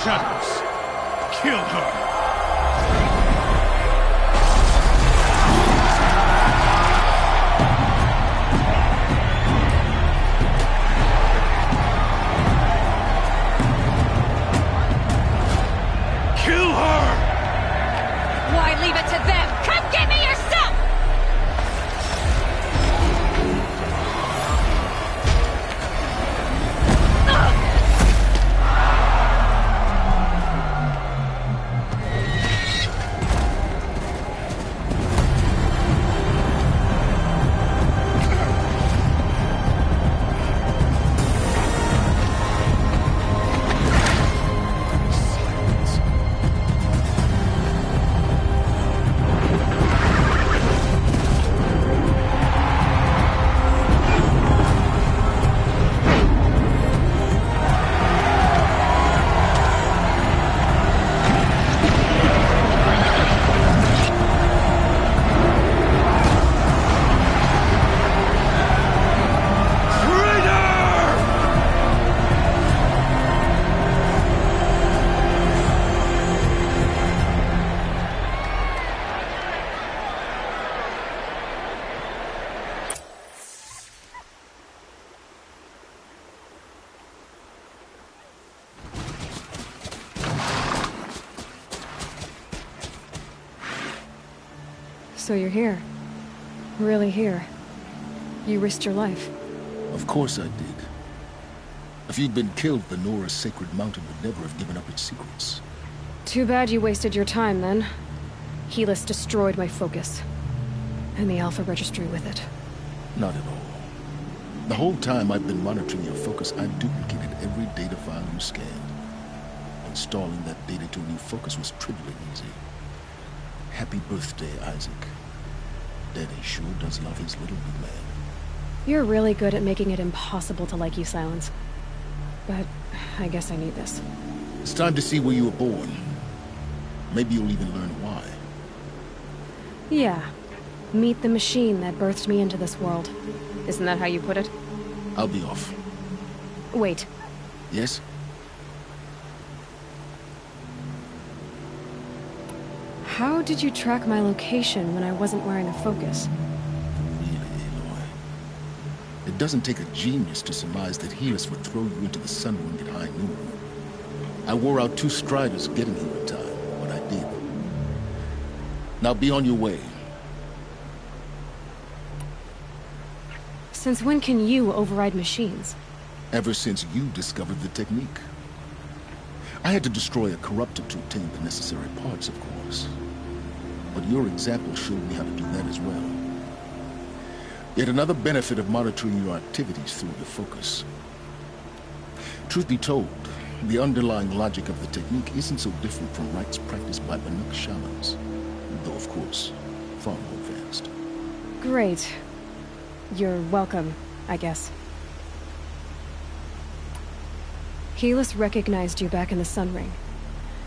shadows. Kill her. Kill her! Why leave it to them? Come get me yourself! So you're here. Really here. You risked your life. Of course I did. If you'd been killed, the Nora's sacred mountain would never have given up its secrets. Too bad you wasted your time, then. Helis destroyed my focus. And the Alpha Registry with it. Not at all. The whole time I've been monitoring your focus, I've duplicated every data file you scanned. Installing that data to a new focus was trivially easy. Happy birthday, Isaac. Daddy sure does love his little big man. You're really good at making it impossible to like you, Silence. But I guess I need this. It's time to see where you were born. Maybe you'll even learn why. Yeah. Meet the machine that birthed me into this world. Isn't that how you put it? I'll be off. Wait. Yes? How did you track my location when I wasn't wearing a focus? Really, Aloy? It doesn't take a genius to surmise that Helis would throw you into the Sun Ring at high noon. I wore out 2 striders getting here in time, but I did. Now be on your way. Since when can you override machines? Ever since you discovered the technique. I had to destroy a corruptor to obtain the necessary parts, of course. But your example showed me how to do that as well. Yet another benefit of monitoring your activities through your focus. Truth be told, the underlying logic of the technique isn't so different from rites practiced by Banuk shamans. Though, of course, far more advanced. Great. You're welcome, I guess. Helis recognized you back in the Sun Ring.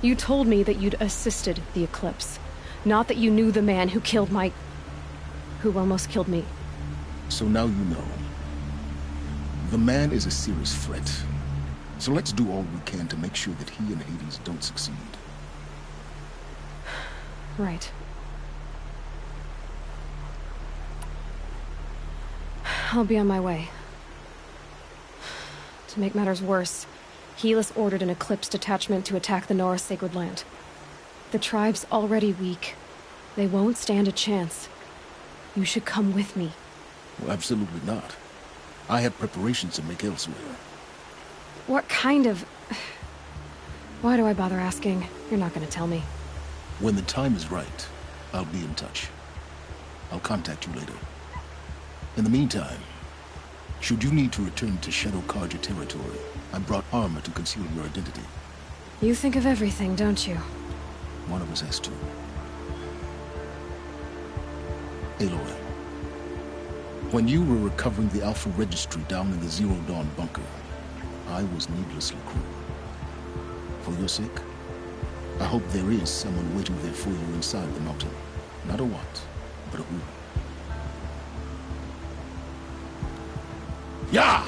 You told me that you'd assisted the Eclipse. Not that you knew the man who killed who almost killed me. So now you know. The man is a serious threat. So let's do all we can to make sure that he and Hades don't succeed. Right. I'll be on my way. To make matters worse, Helis ordered an Eclipse detachment to attack the Nora Sacred Land. The tribe's already weak. They won't stand a chance. You should come with me. Well, absolutely not. I have preparations to make elsewhere. What kind of... Why do I bother asking? You're not gonna tell me. When the time is right, I'll be in touch. I'll contact you later. In the meantime, should you need to return to Shadow Carja territory, I brought armor to conceal your identity. You think of everything, don't you? One of us has to. Aloy, when you were recovering the Alpha Registry down in the Zero Dawn bunker, I was needlessly cruel. For your sake, I hope there is someone waiting there for you inside the mountain. Not a what, but a who. Yeah!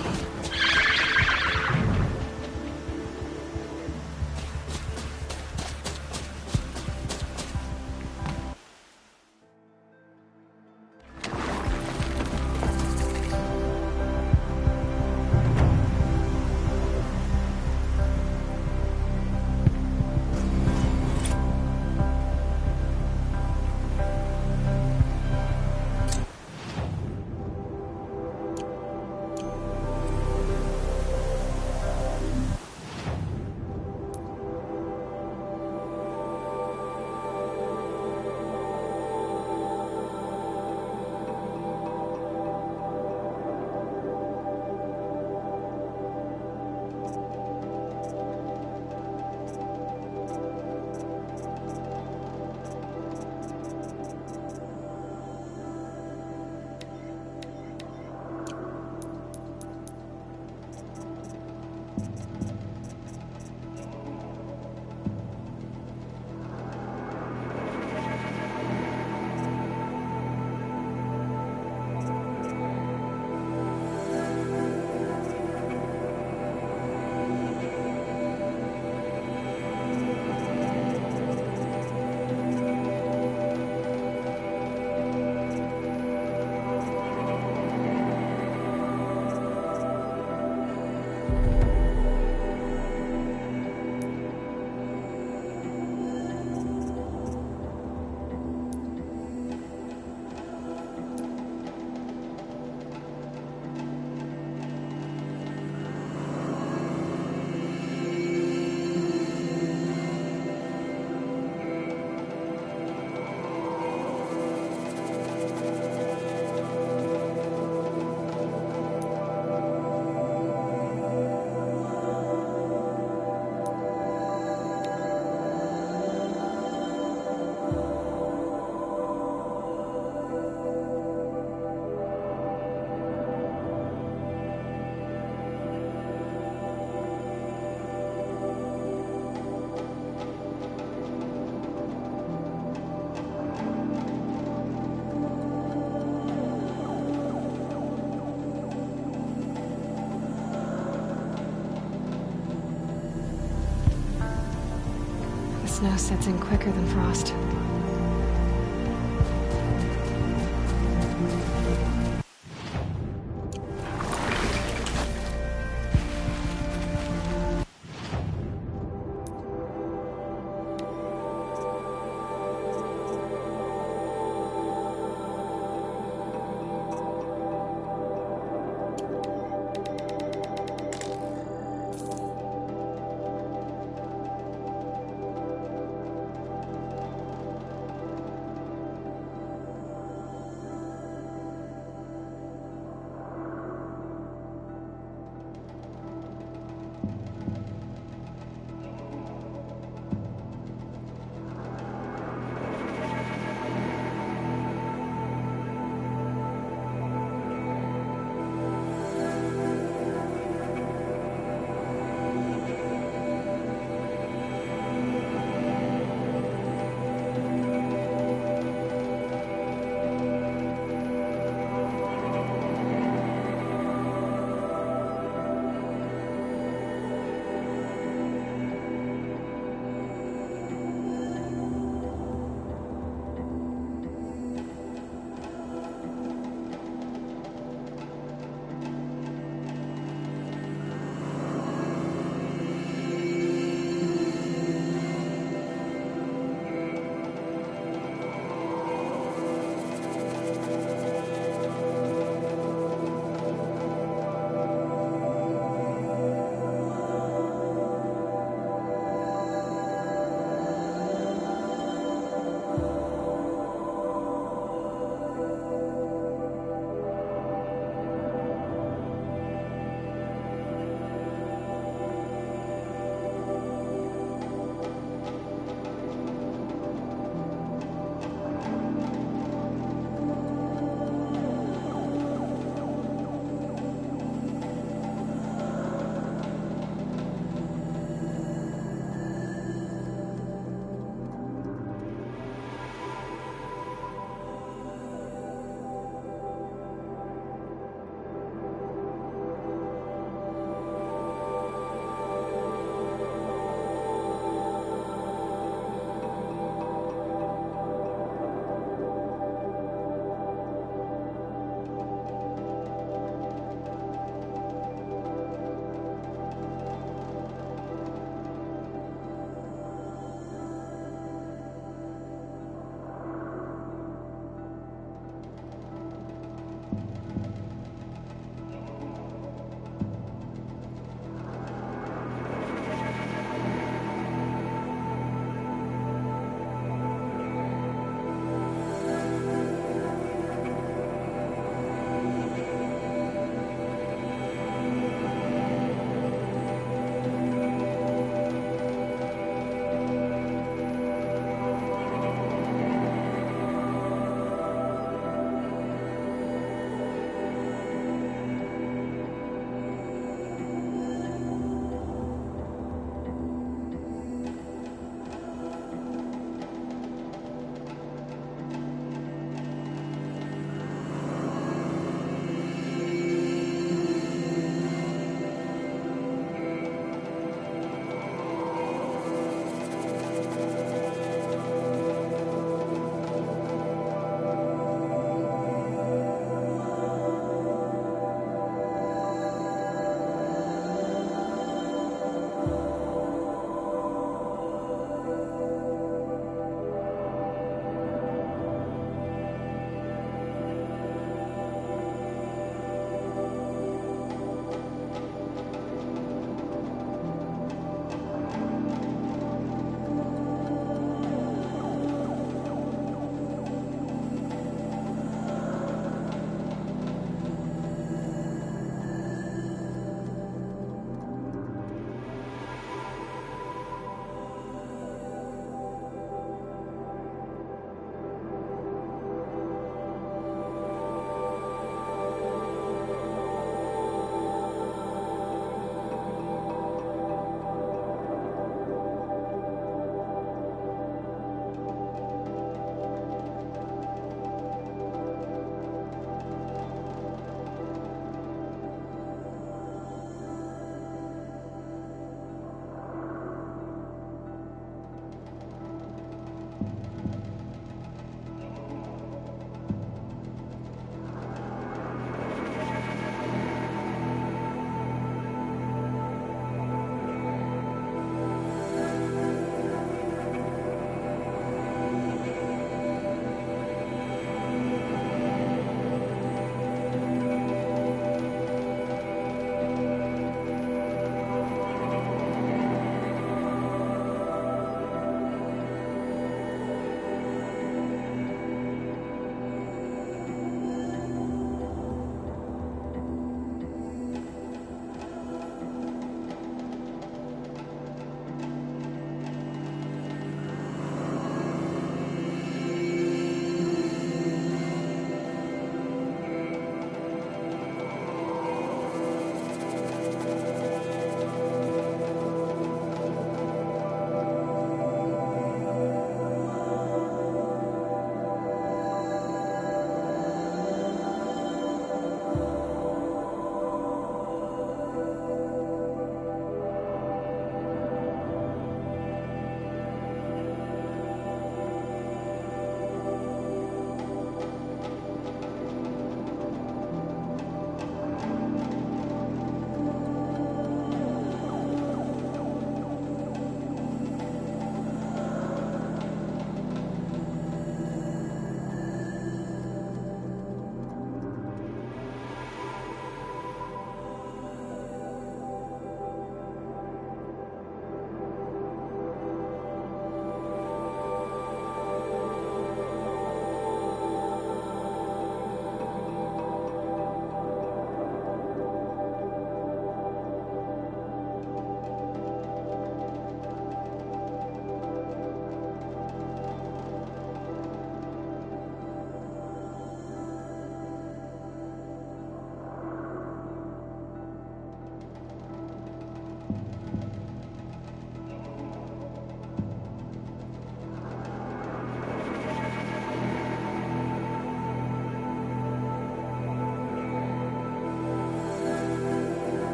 Snow sets in quicker than frost.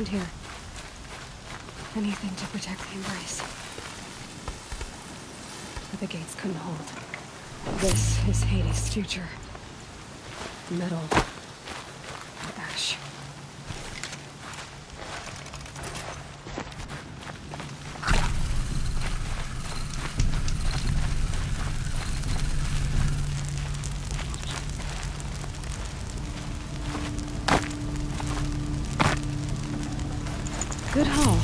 around here. Anything to protect the Embrace. But the gates couldn't hold. This is Hades' future. Metal. Or ash. Good haul.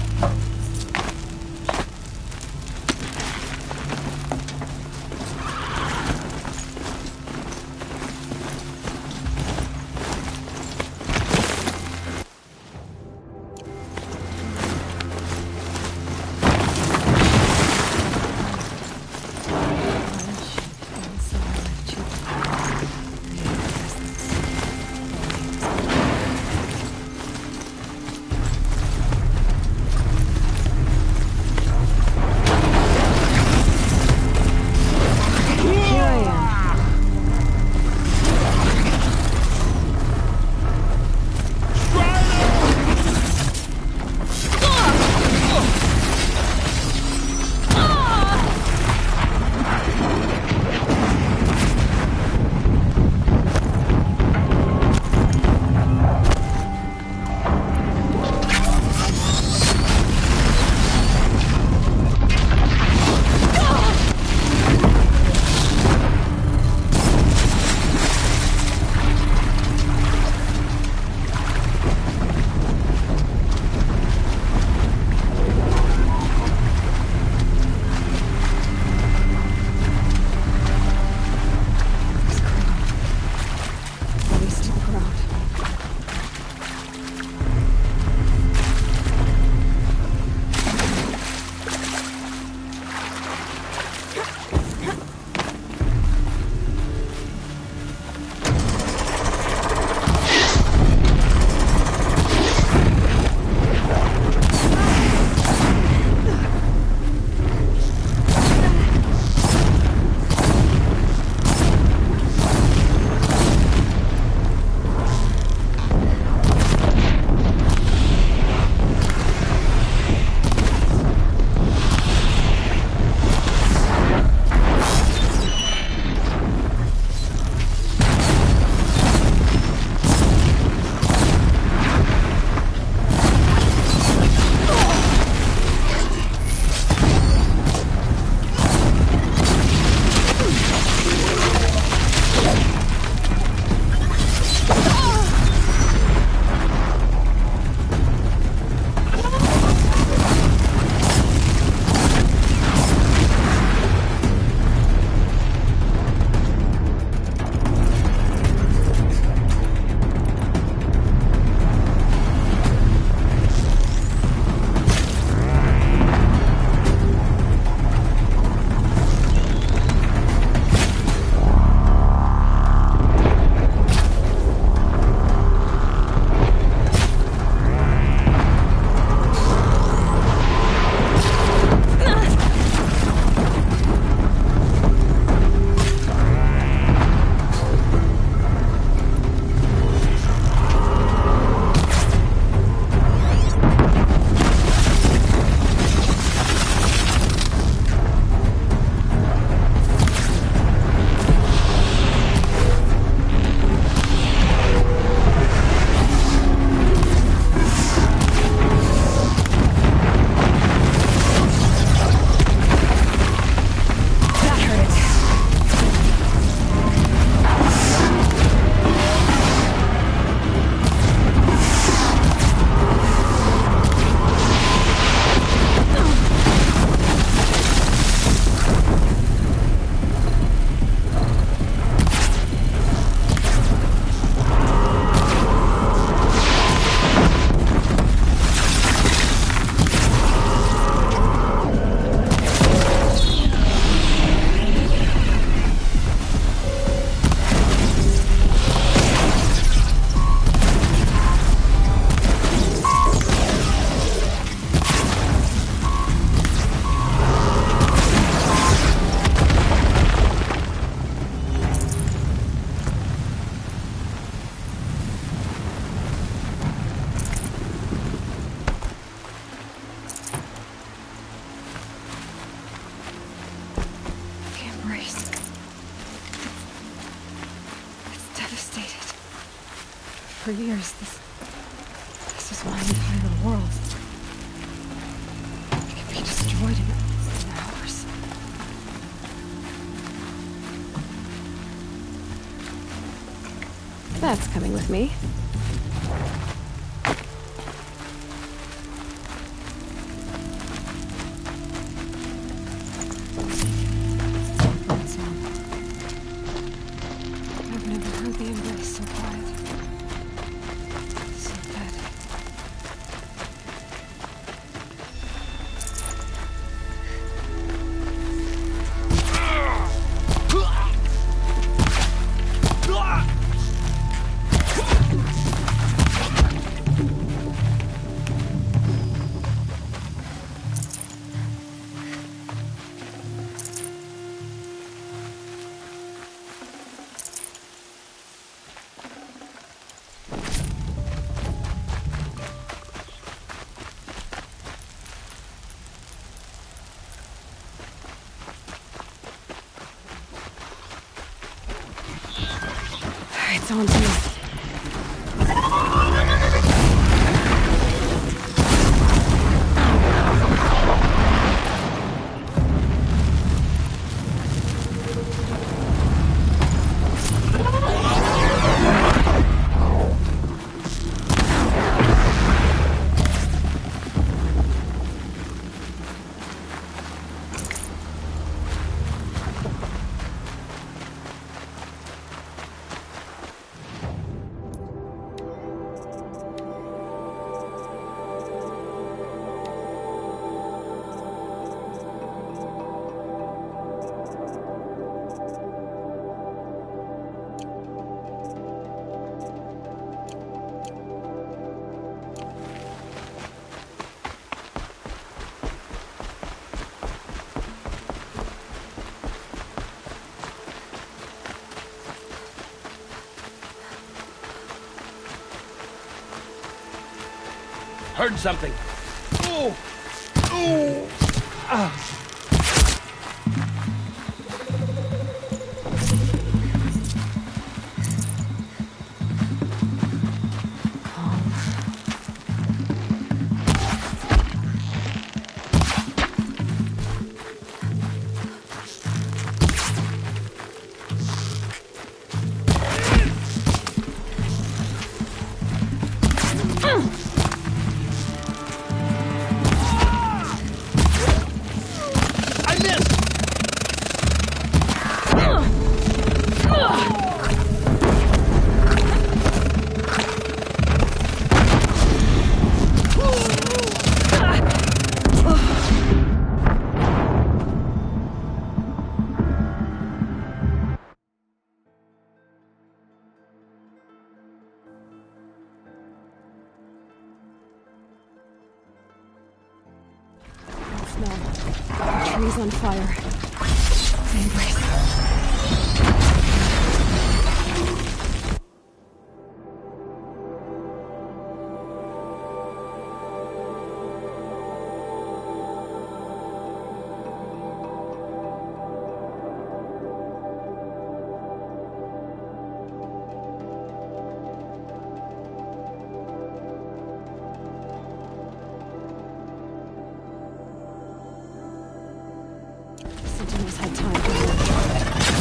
for years. This is my entire world. It could be destroyed in hours. That's coming with me. I've never heard the embrace so quiet. So dead. It's on to me. Heard something. Oh! Oh! Ah! The tree's on fire. The embrace. Sentinels had time to move.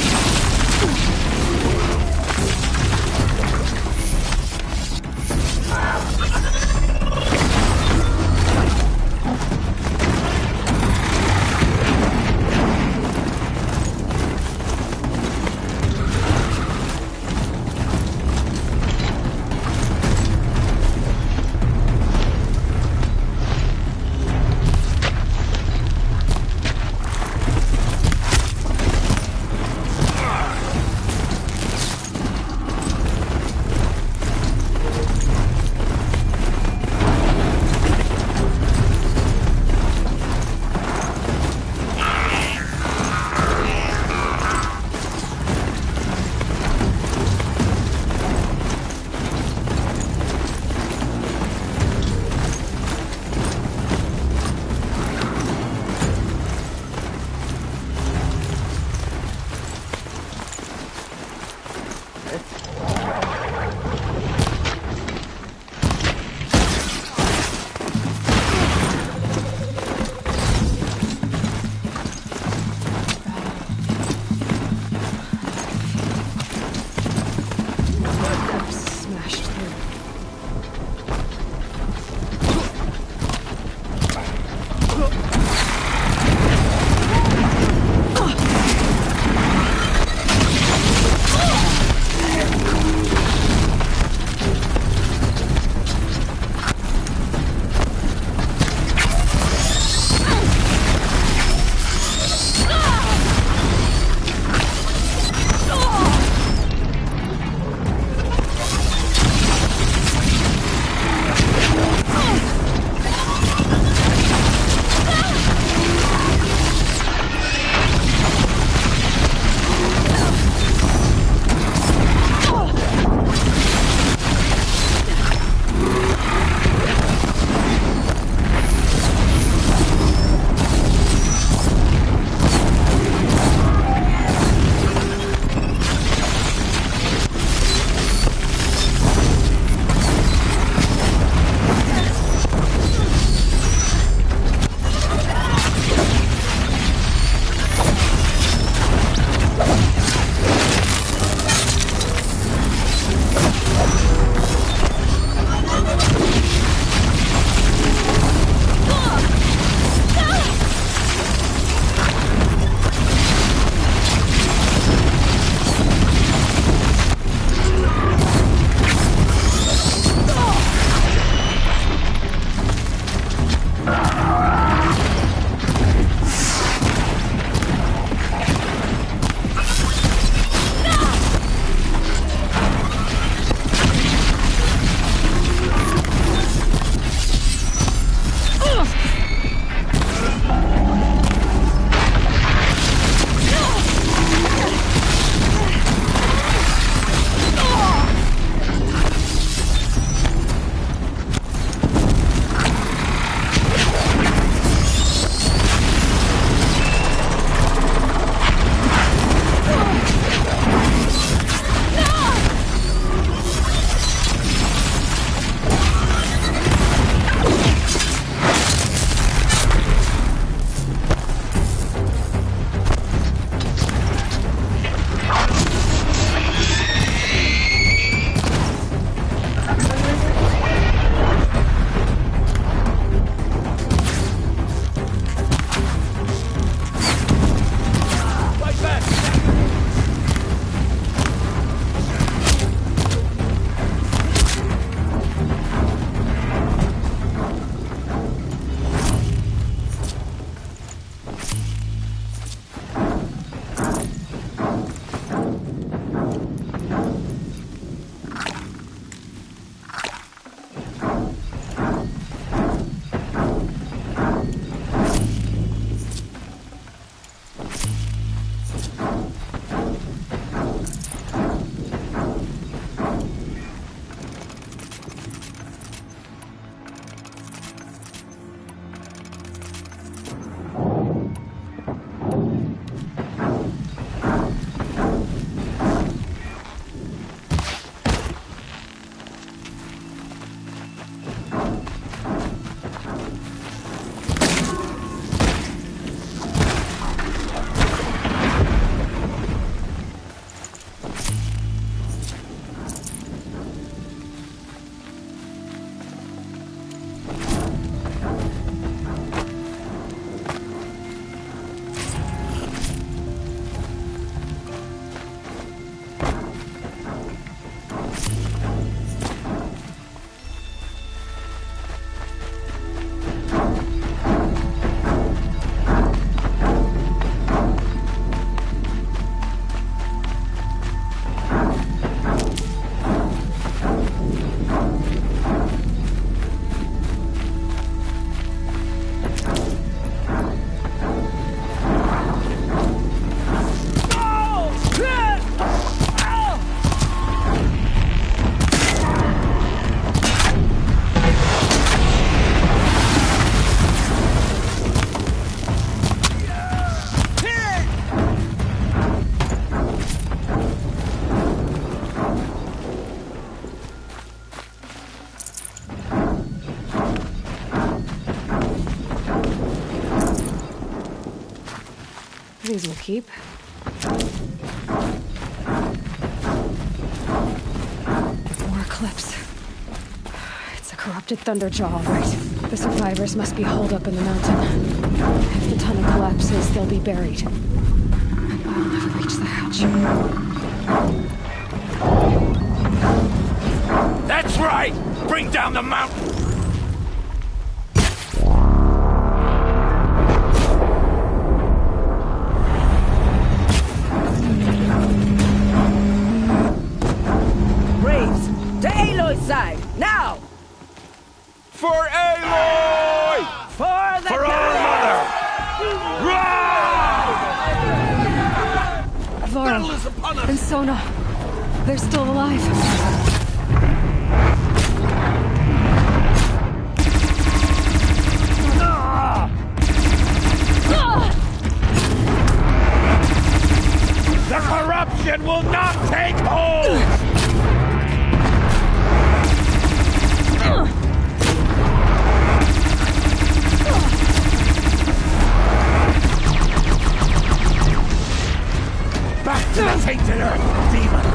These will keep. More Eclipse. It's a corrupted Thunderjaw, all right. The survivors must be holed up in the mountain. If the tunnel collapses, they'll be buried. And I'll never reach the hatch. That's right! Bring down the mountain! Braves, to Aloy's side, now! For Aloy! For the For our mother! Varl and Sona, they're still alive. The corruption will not take hold! Back to the tainted earth, demon!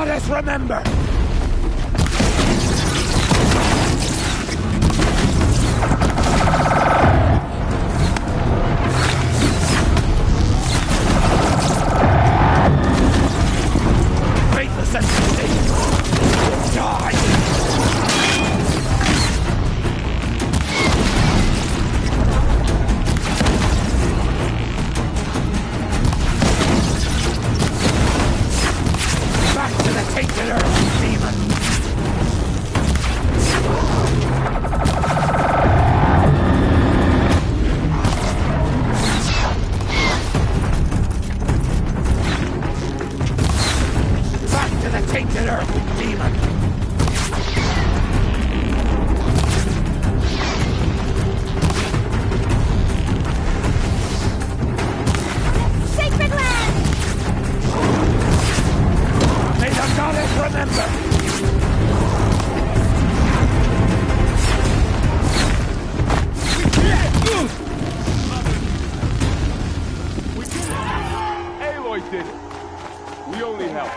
goddess remember! Faithless entity! Die! Tainted earth, demon! Back to the tainted earth, demon! Sacred land! May the goddess remember! Aloy did it. We only helped.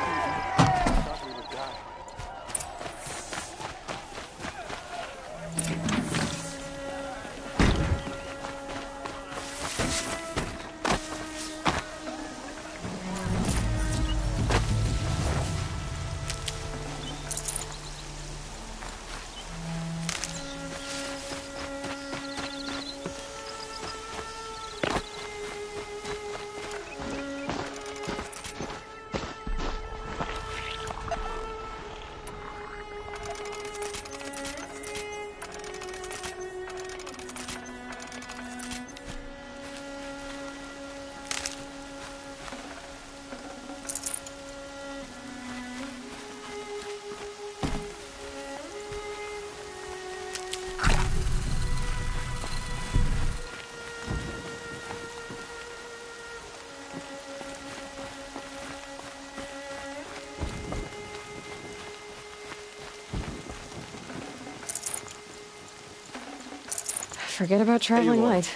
Forget about traveling Aloy, light.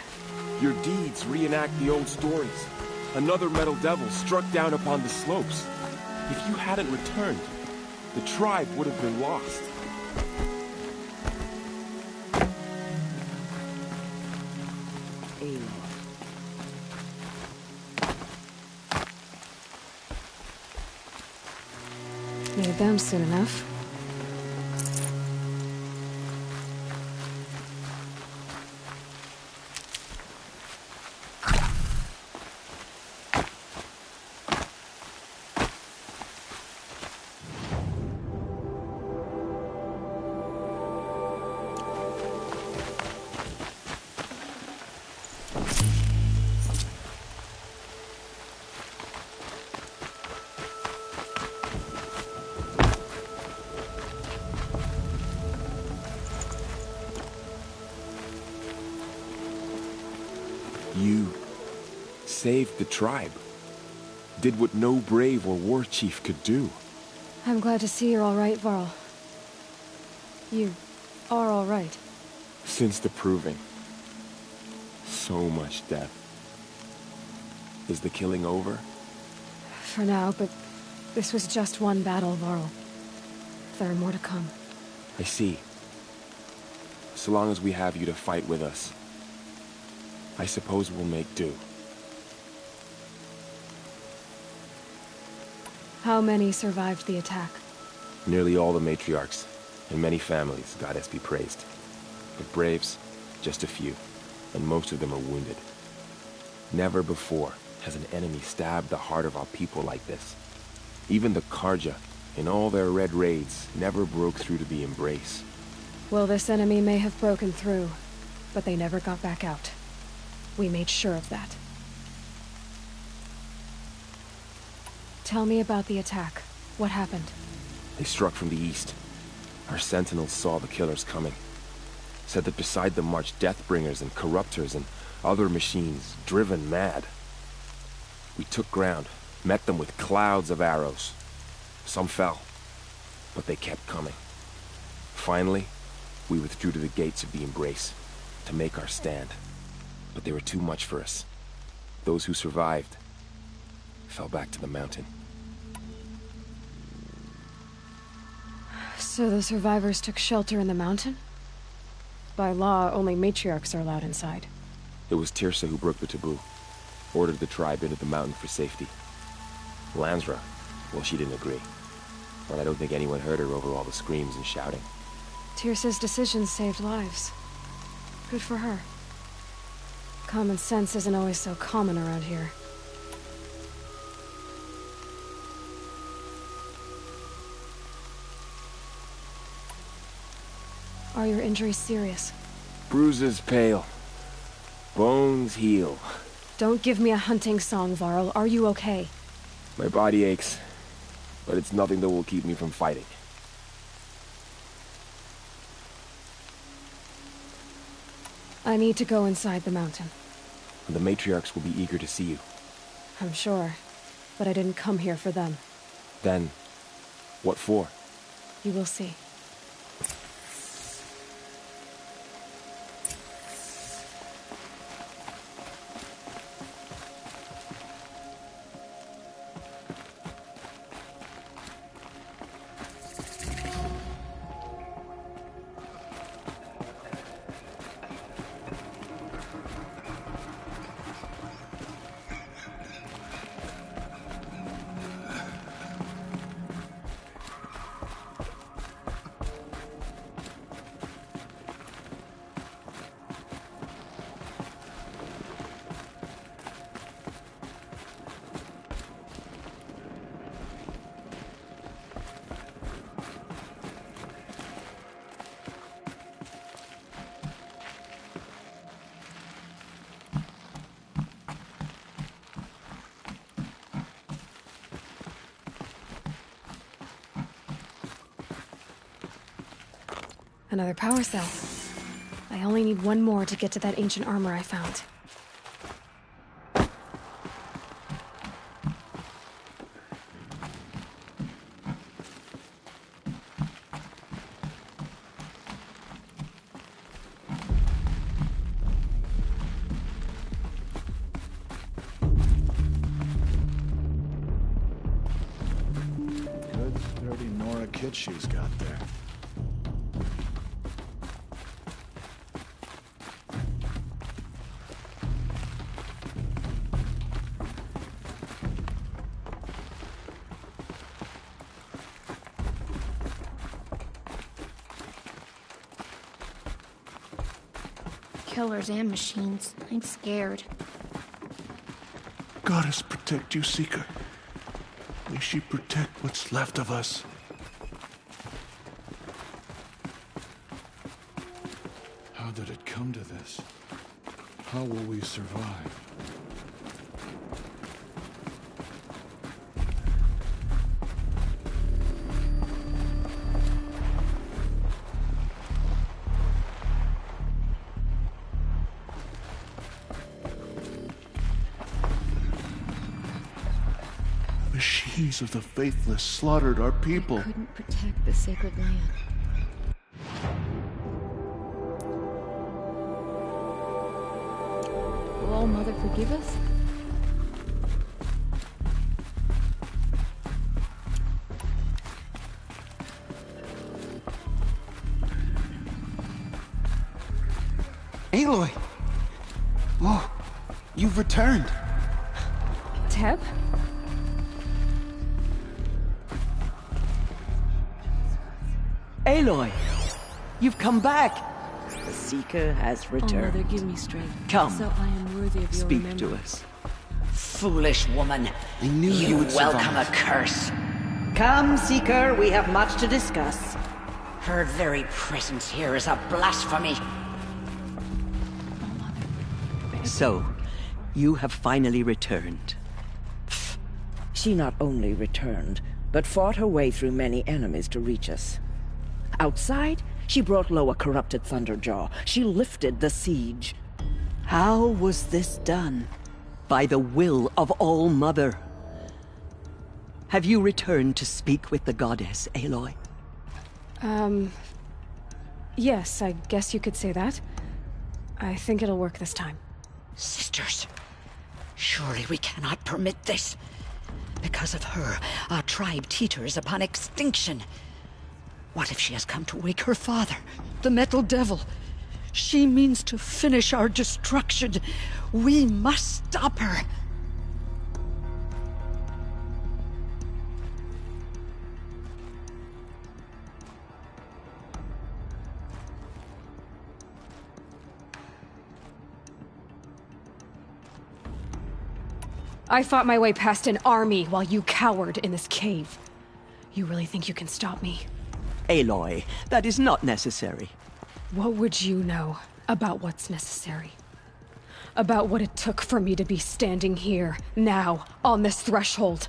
Your deeds reenact the old stories. Another metal devil struck down upon the slopes. If you hadn't returned, the tribe would have been lost. Need them soon enough. You saved the tribe. Did what no brave or war chief could do. I'm glad to see you're all right, Varl. You are all right. Since the proving. So much death. Is the killing over? For now, but this was just one battle, Varl. There are more to come. I see. So long as we have you to fight with us, I suppose we'll make do. How many survived the attack? Nearly all the matriarchs, and many families, goddess be praised. But braves, just a few, and most of them are wounded. Never before has an enemy stabbed the heart of our people like this. Even the Carja, in all their red raids, never broke through to the Embrace. Well, this enemy may have broken through, but they never got back out. We made sure of that. Tell me about the attack. What happened? They struck from the east. Our sentinels saw the killers coming. Said that beside them marched Deathbringers and Corruptors and other machines, driven mad. We took ground, met them with clouds of arrows. Some fell, but they kept coming. Finally, we withdrew to the gates of the Embrace to make our stand. But they were too much for us. Those who survived fell back to the mountain. So the survivors took shelter in the mountain? By law, only matriarchs are allowed inside. It was Tirsa who broke the taboo. Ordered the tribe into the mountain for safety. Lansra, well, she didn't agree. But I don't think anyone heard her over all the screams and shouting. Tirsa's decisions saved lives. Good for her. Common sense isn't always so common around here. Are your injuries serious? Bruises pale. Bones heal. Don't give me a hunting song, Varl. Are you okay? My body aches, but it's nothing that will keep me from fighting. I need to go inside the mountain. The matriarchs will be eager to see you. I'm sure, but I didn't come here for them. Then, what for? You will see. Another power cell. I only need one more to get to that ancient armor I found. Good, sturdy Nora kit she's got there. Killers and machines. I'm scared. Goddess protect you, Seeker. May she protect what's left of us. How did it come to this? How will we survive? Machines of the faithless slaughtered our people. Couldn't protect the sacred land. Will All Mother forgive us? Aloy! Oh, you've returned. Teb? Aloy! You've come back! The Seeker has returned. Oh, Mother, give me strength. Come. So I am worthy of your Speak remembrance. to us. Foolish woman. I knew you would welcome survive. a curse. Come, Seeker, we have much to discuss. Her very presence here is a blasphemy. So, you have finally returned. She not only returned, but fought her way through many enemies to reach us. Outside, she brought low a corrupted Thunderjaw. She lifted the siege. How was this done? By the will of All Mother. Have you returned to speak with the goddess, Aloy? Yes, I guess you could say that. I think it'll work this time. Sisters, surely we cannot permit this. Because of her, our tribe teeters upon extinction. What if she has come to wake her father, the Metal Devil? She means to finish our destruction. We must stop her. I fought my way past an army while you cowered in this cave. You really think you can stop me? Aloy, that is not necessary. What would you know about what's necessary? About what it took for me to be standing here, now, on this threshold?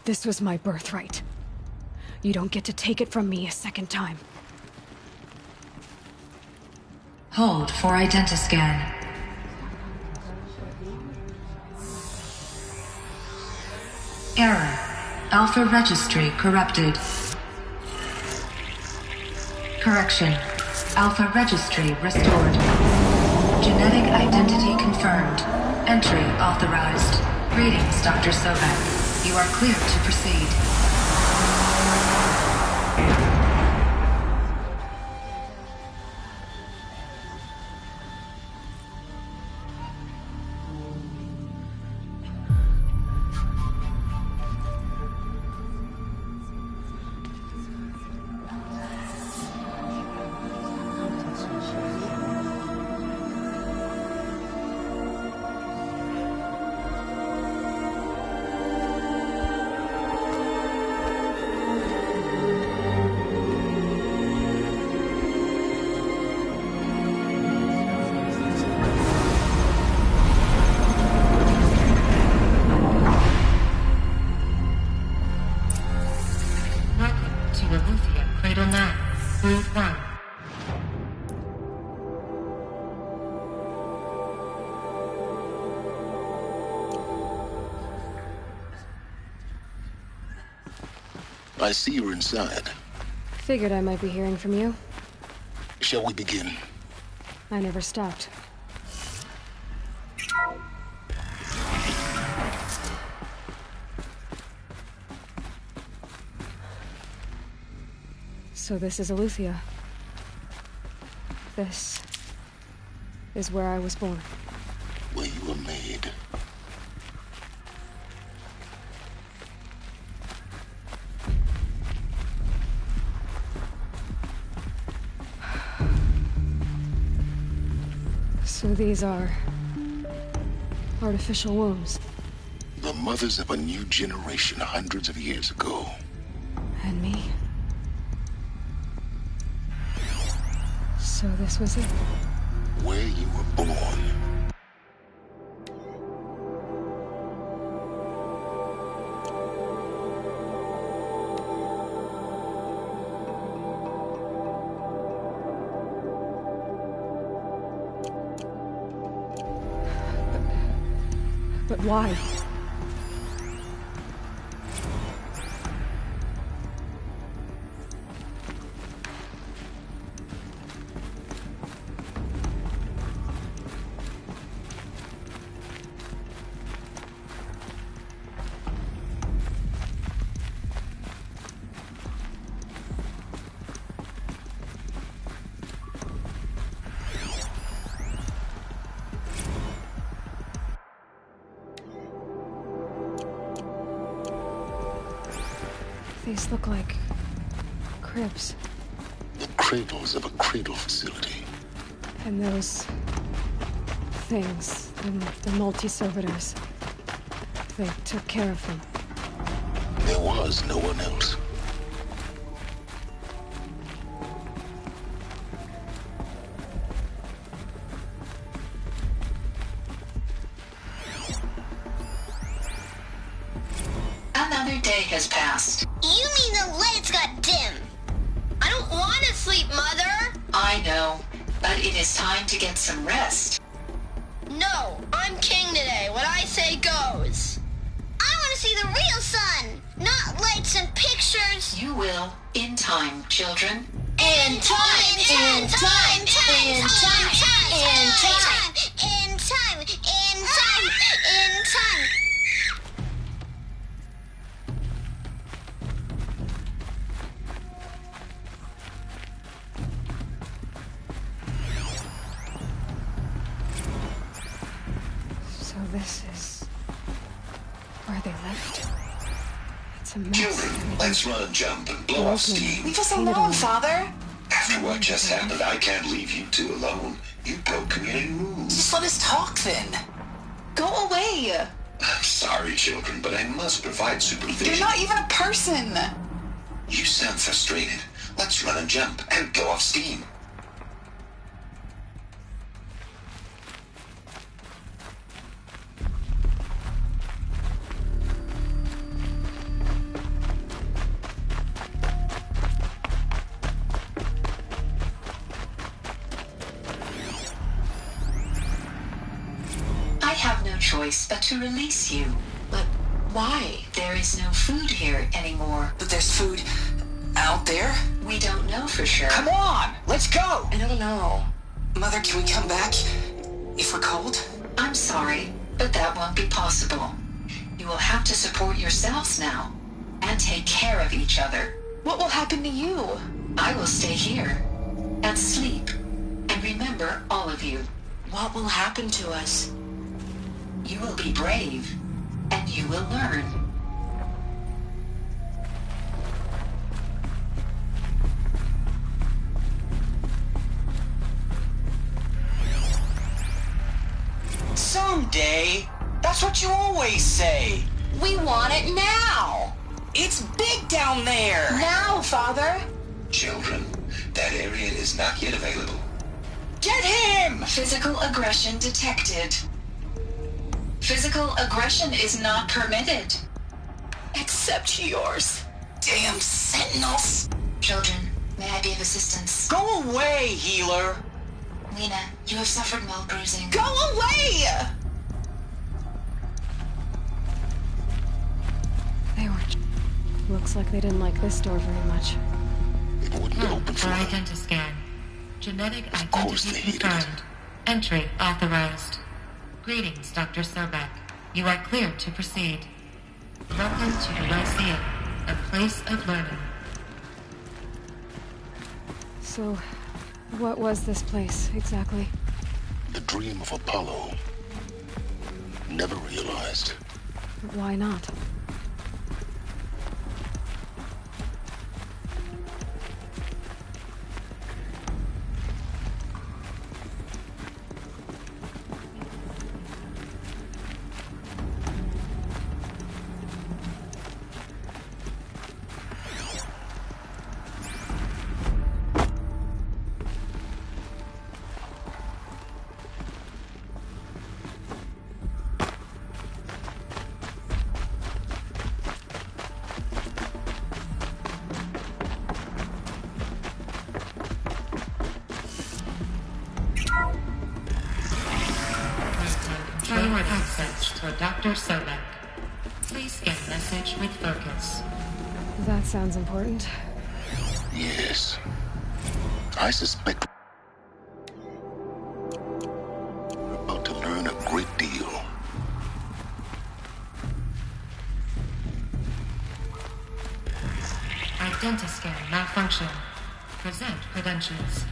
This was my birthright. You don't get to take it from me a second time. Hold for identiscan. Error. Alpha registry corrupted. Correction. Alpha registry restored. Genetic identity confirmed. Entry authorized. Greetings, Dr. Sobek. You are clear to proceed. I see you're inside. Figured I might be hearing from you. Shall we begin? I never stopped. So this is Eleuthia. This is where I was born. Where you were made. So these are artificial wombs. The mothers of a new generation hundreds of years ago. And me. So this was it. Where you were born. But why? These look like cribs. The cradles of a cradle facility. And those things, the multi-servitors, they took care of them. There was no one else. Another day has passed. You mean the lights got dim? I don't want to sleep, Mother! I know, but it is time to get some rest. No, I'm king today. What I say goes. I want to see the real sun, not lights and pictures. You will, in time, children. In time, in time, in time, in time, in time, in time, in time, in time. this is where they lived. It's a mess. Children, let's run and jump and blow off steam. Leave us alone, Father. After what just happened, I can't leave you two alone. You broke community rules. Just let us talk then. Go away. I'm sorry, children, but I must provide supervision. You're not even a person. You sound frustrated. Let's run and jump and blow off steam. I have no choice but to release you. But why? There is no food here anymore. But there's food out there? We don't know for sure. Come on, let's go! I don't know. Mother, can we come back if we're cold? I'm sorry, but that won't be possible. You will have to support yourselves now, and take care of each other. What will happen to you? I will stay here, and sleep, and remember all of you. What will happen to us? You will be brave, and you will learn. Someday. That's what you always say. We want it now. It's big down there. Now, Father. Children, that area is not yet available. Get him! Physical aggression detected. Physical aggression is not permitted. Except yours. Damn sentinels. Children, may I be of assistance? Go away, healer. Lena, you have suffered mild bruising. Go away! They were... Looks like they didn't like this door very much. It wouldn't open For identiscan. Genetic identity confirmed. Entry authorized. Greetings, Dr. Sobek. You are cleared to proceed. Welcome to the Lyceum, a place of learning. So, what was this place, exactly? The dream of Apollo. Never realized. Why not? Control access to Dr. Sobek. Please scan message with focus. That sounds important. Yes. I suspect we're about to learn a great deal. Identiscan malfunction. Present credentials.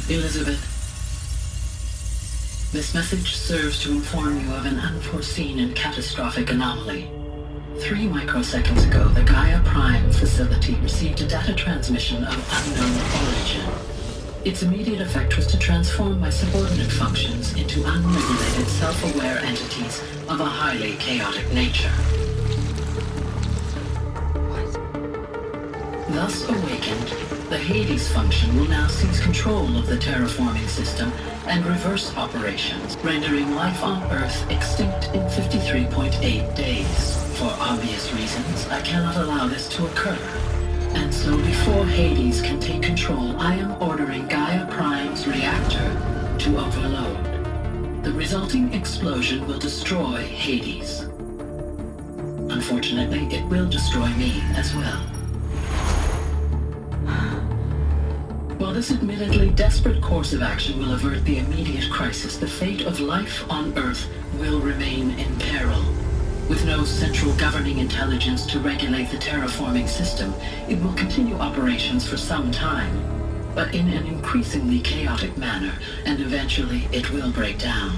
Elizabeth, this message serves to inform you of an unforeseen and catastrophic anomaly. 3 microseconds ago, the Gaia Prime facility received a data transmission of unknown origin. Its immediate effect was to transform my subordinate functions into unregulated, self-aware entities of a highly chaotic nature. Thus awakened, the Hades function will now seize control of the terraforming system and reverse operations, rendering life on Earth extinct in 53.8 days. For obvious reasons, I cannot allow this to occur. And so before Hades can take control, I am ordering Gaia Prime's reactor to overload. The resulting explosion will destroy Hades. Unfortunately, it will destroy me as well. While While this admittedly desperate course of action will avert the immediate crisis, the fate of life on Earth will remain in peril. With no central governing intelligence to regulate the terraforming system, it will continue operations for some time, but in an increasingly chaotic manner, and eventually it will break down.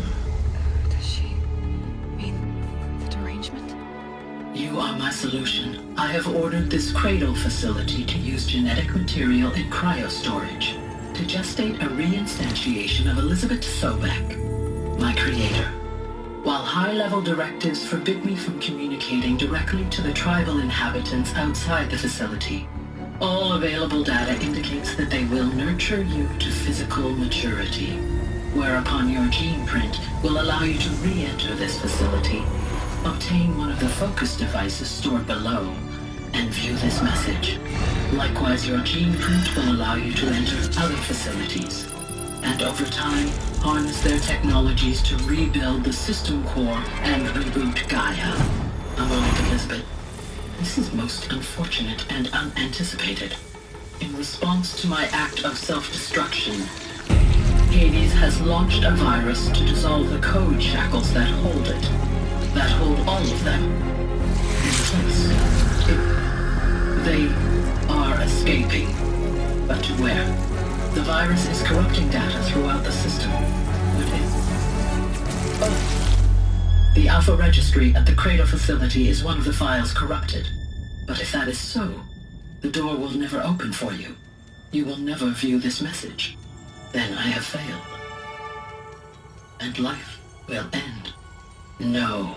Does she mean the derangement? You are my solution. I have ordered this cradle facility to use genetic material in cryostorage to gestate a reinstantiation of Elizabeth Sobek, my creator. While high-level directives forbid me from communicating directly to the tribal inhabitants outside the facility, all available data indicates that they will nurture you to physical maturity, whereupon your gene print will allow you to re-enter this facility, obtain one of the focus devices stored below, and view this message. Likewise, your gene print will allow you to enter other facilities, and over time, harness their technologies to rebuild the system core and reboot Gaia. A moment, Elizabeth. This is most unfortunate and unanticipated. In response to my act of self-destruction, Hades has launched a virus to dissolve the code shackles that hold it, that hold all of them in place. They are escaping, but to where? The virus is corrupting data throughout the system. The Alpha Registry at the Cradle facility is one of the files corrupted. But if that is so, the door will never open for you. You will never view this message. Then I have failed. And life will end. No.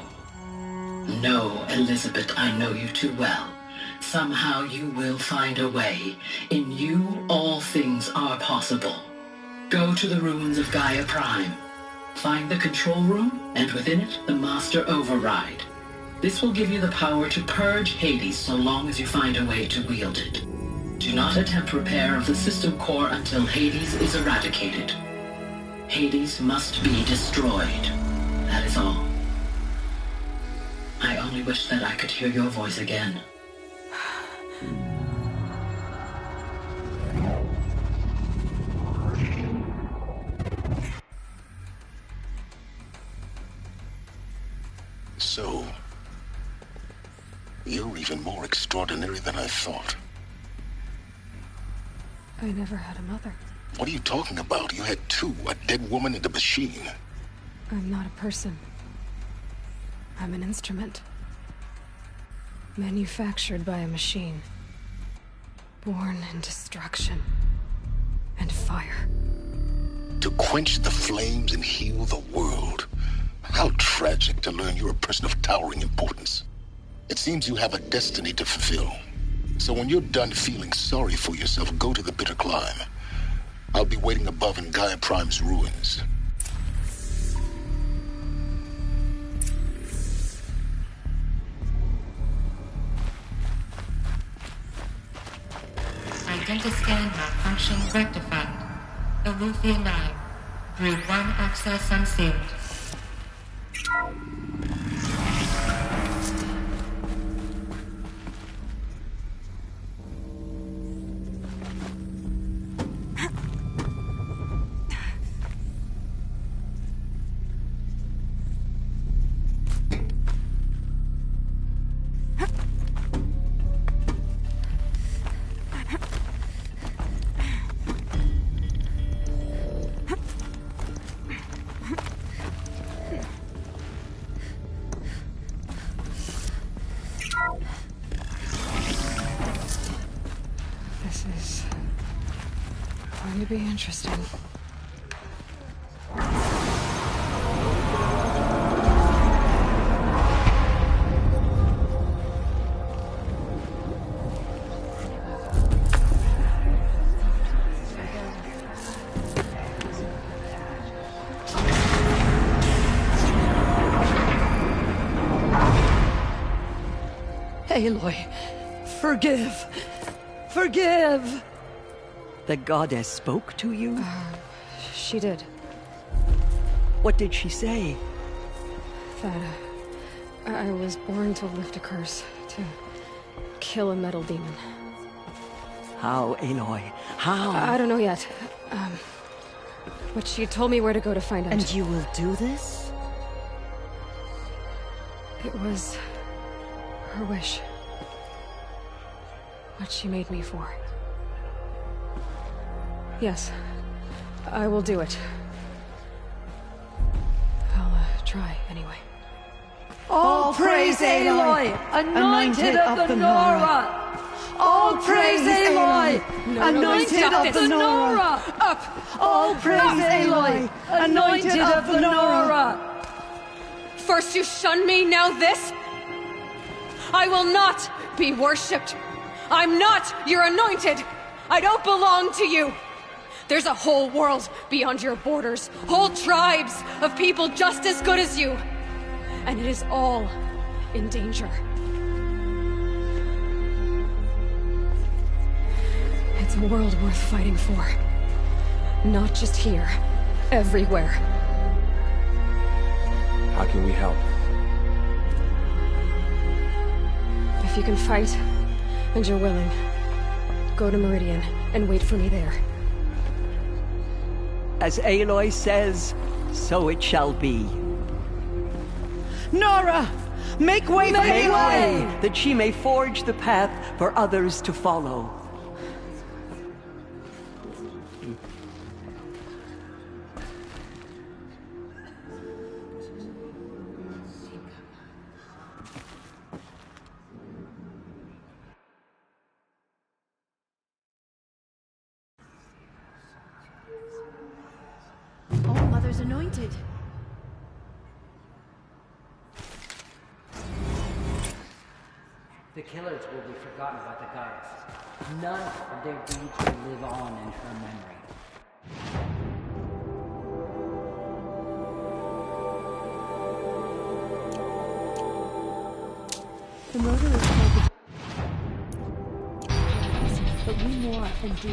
No, Elizabeth, I know you too well. Somehow you will find a way. In you, all things are possible. Go to the ruins of Gaia Prime. Find the control room, and within it, the Master Override. This will give you the power to purge Hades so long as you find a way to wield it. Do not attempt repair of the system core until Hades is eradicated. Hades must be destroyed. That is all. I only wish that I could hear your voice again. So, you're even more extraordinary than I thought. I never had a mother. What are you talking about? You had two, a dead woman and a machine. I'm not a person. I'm an instrument. Manufactured by a machine. Born in destruction and fire. To quench the flames and heal the world. How tragic to learn you're a person of towering importance. It seems you have a destiny to fulfill. So when you're done feeling sorry for yourself, go to the bitter climb. I'll be waiting above in Gaia Prime's ruins. Identiscan malfunction rectified. Eleuthia 9. Group 1 access unsealed. This is going to be interesting. Aloy, forgive! Forgive! The goddess spoke to you? She did. What did she say? That I was born to lift a curse, to kill a metal demon. How, Aloy? How? I don't know yet. But she told me where to go to find out. And you will do this? It was her wish. What she made me for. Yes, I will do it. I'll try anyway. All praise Aloy, anointed of the Nora! All praise Aloy, anointed of the Nora! Up! All praise Aloy, anointed of the Nora! First you shun me, now this? I will not be worshipped. I'm not your anointed. I don't belong to you. There's a whole world beyond your borders, whole tribes of people just as good as you. And it is all in danger. It's a world worth fighting for. Not just here, everywhere. How can we help? If you can fight, and you're willing, go to Meridian and wait for me there. As Aloy says, so it shall be. Nora! Make way for Make Aloy! way, that she may forge the path for others to follow. All Mother's anointed. The killers will be forgotten by the goddess. None of their deeds will live on in her memory. The murderers tried to... But we more and do.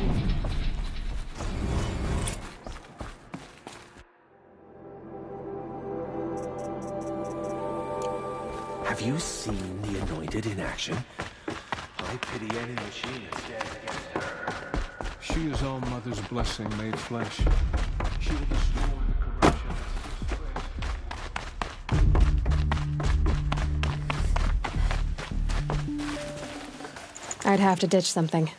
Have you seen the Anointed in action? I pity any machine that stands against her. She is All Mother's blessing made flesh. She will destroy the corruption I'd have to ditch something.